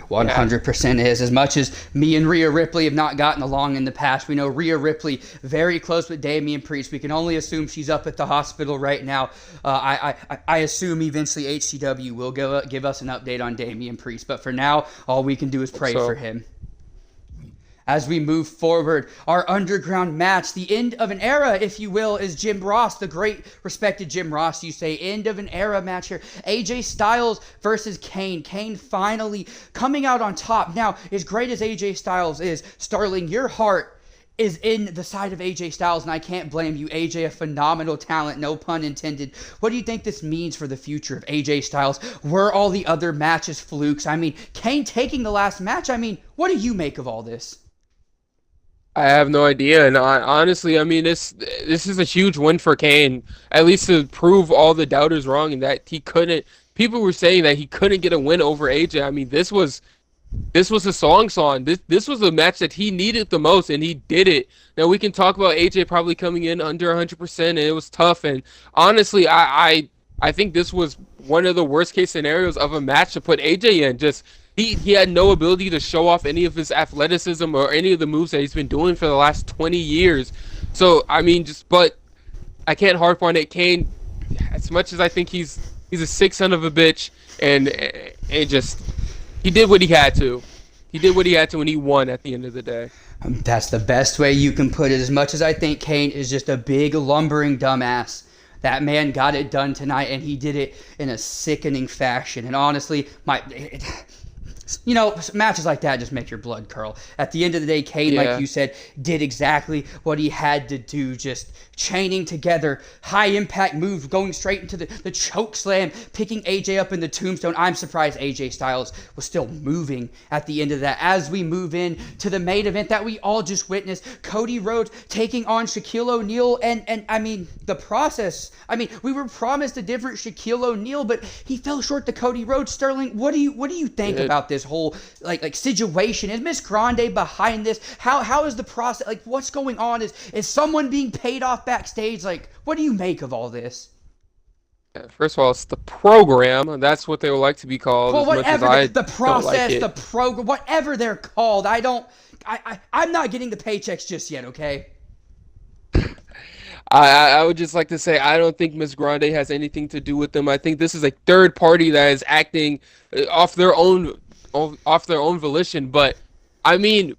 100% is. As much as me and Rhea Ripley have not gotten along in the past, we know Rhea Ripley very close with Damian Priest. We can only assume she's up at the hospital right now. I assume eventually HCW will give us an update on Damian Priest. But for now, all we can do is pray for him. As we move forward, our underground match, the end of an era, if you will, is Jim Ross, the great respected Jim Ross, you say, end of an era match here. AJ Styles versus Kane. Kane finally coming out on top. Now, as great as AJ Styles is, Sterling, your heart is in the side of AJ Styles, and I can't blame you. AJ, a phenomenal talent, no pun intended. What do you think this means for the future of AJ Styles? Were all the other matches flukes? I mean, Kane taking the last match, I mean, what do you make of all this? I have no idea, and honestly, I mean, this is a huge win for Kane, at least to prove all the doubters wrong, and that he couldn't. People were saying that he couldn't get a win over AJ. I mean, this was a song. This was a match that he needed the most, and he did it. Now we can talk about AJ probably coming in under 100%, and it was tough. And honestly, I think this was one of the worst case scenarios of a match to put AJ in. Just He had no ability to show off any of his athleticism or any of the moves that he's been doing for the last 20 years. So, I mean, but I can't harp on it. Kane, as much as I think he's a sick son of a bitch, and he did what he had to. He did what he had to, and he won at the end of the day. That's the best way you can put it. As much as I think Kane is just a big, lumbering dumbass, that man got it done tonight, and he did it in a sickening fashion. And honestly, matches like that just make your blood curl. At the end of the day, Kane, like you said, did exactly what he had to do, just chaining together high-impact moves, going straight into the choke slam, picking AJ up in the tombstone. I'm surprised AJ Styles was still moving at the end of that. As we move in to the main event that we all just witnessed, Cody Rhodes taking on Shaquille O'Neal, and I mean, the process, I mean, we were promised a different Shaquille O'Neal, but he fell short to Cody Rhodes. Sterling, what do you think about this whole like situation? Is Miss Grande behind this? How is the process? Like, what's going on? Is someone being paid off backstage? Like, what do you make of all this? First of all, it's the program. That's what they would like to be called. Well, whatever the process, like the program, whatever they're called, I'm not getting the paychecks just yet. Okay. I would just like to say I don't think Miss Grande has anything to do with them. I think this is a third party that is acting off their own volition. But I mean,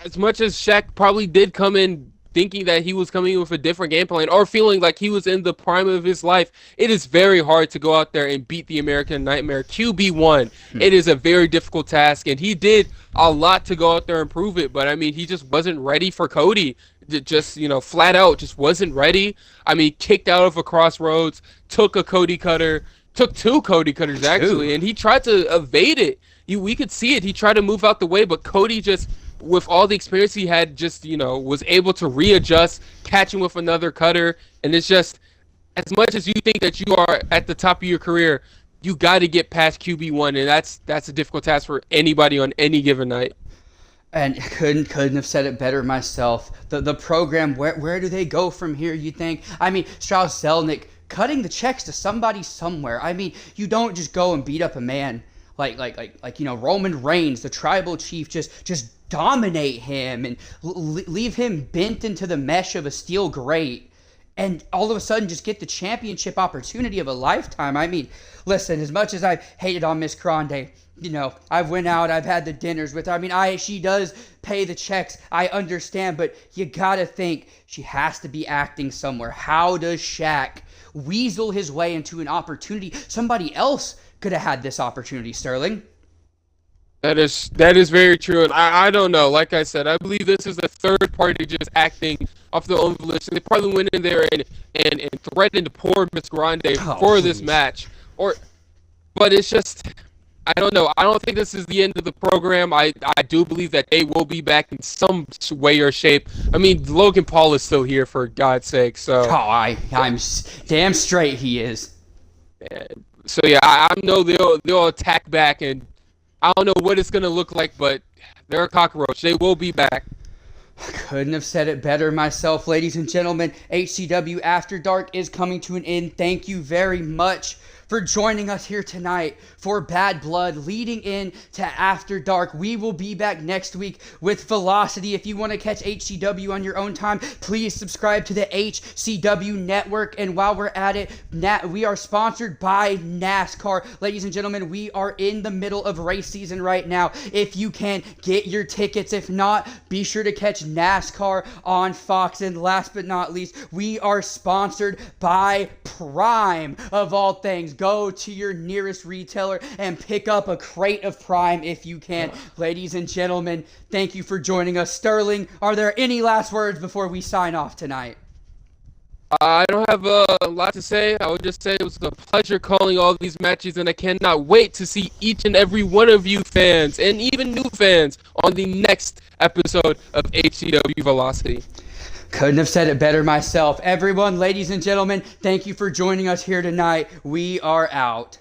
as much as Shaq probably did come in thinking that he was coming in with a different game plan or feeling like he was in the prime of his life, it is very hard to go out there and beat the American Nightmare QB1. It is a very difficult task, and he did a lot to go out there and prove it. But I mean, he just wasn't ready for Cody. Just, flat out just wasn't ready. I mean, kicked out of a Crossroads, took a Cody Cutter, took two Cody Cutters actually, and he tried to evade it. We could see it. He tried to move out the way, but Cody just, with all the experience he had, just, was able to readjust, catch him with another cutter. And it's just, as much as you think that you are at the top of your career, you got to get past QB1, and that's a difficult task for anybody on any given night. And couldn't have said it better myself. The program, where do they go from here, you think? I mean, Strauss Zelnick cutting the checks to somebody somewhere. I mean, you don't just go and beat up a man like Roman Reigns, the tribal chief, just dominate him and leave him bent into the mesh of a steel grate, and all of a sudden just get the championship opportunity of a lifetime. I mean, listen, as much as I've hated on Miss Grande, I've went out, I've had the dinners with her. I mean, she does pay the checks, I understand, but you gotta think she has to be acting somewhere. How does Shaq weasel his way into an opportunity? Somebody else could have had this opportunity, Sterling. That is very true, and I don't know. Like I said, I believe this is a third party just acting off their own volition. They probably went in there and threatened poor Miss Grande for this match. But it's just, I don't know. I don't think this is the end of the program. I do believe that they will be back in some way or shape. I mean, Logan Paul is still here, for God's sake. So I'm damn straight he is. So yeah, I know they'll attack back, and I don't know what it's going to look like, but they're a cockroach. They will be back. Couldn't have said it better myself, ladies and gentlemen. HCW After Dark is coming to an end. Thank you very much for joining us here tonight for Bad Blood leading in to After Dark. We will be back next week with Velocity. If you want to catch HCW on your own time, please subscribe to the HCW network. And while we're at it, we are sponsored by NASCAR. Ladies and gentlemen, we are in the middle of race season right now. If you can, get your tickets. If not, be sure to catch NASCAR on Fox. And last but not least, we are sponsored by Prime, of all things. Go to your nearest retailer and pick up a crate of Prime if you can. Ladies and gentlemen, thank you for joining us. Sterling, are there any last words before we sign off tonight? I don't have a lot to say. I would just say it was a pleasure calling all these matches, and I cannot wait to see each and every one of you fans, and even new fans, on the next episode of HCW Velocity. Couldn't have said it better myself. Everyone, ladies and gentlemen, thank you for joining us here tonight. We are out.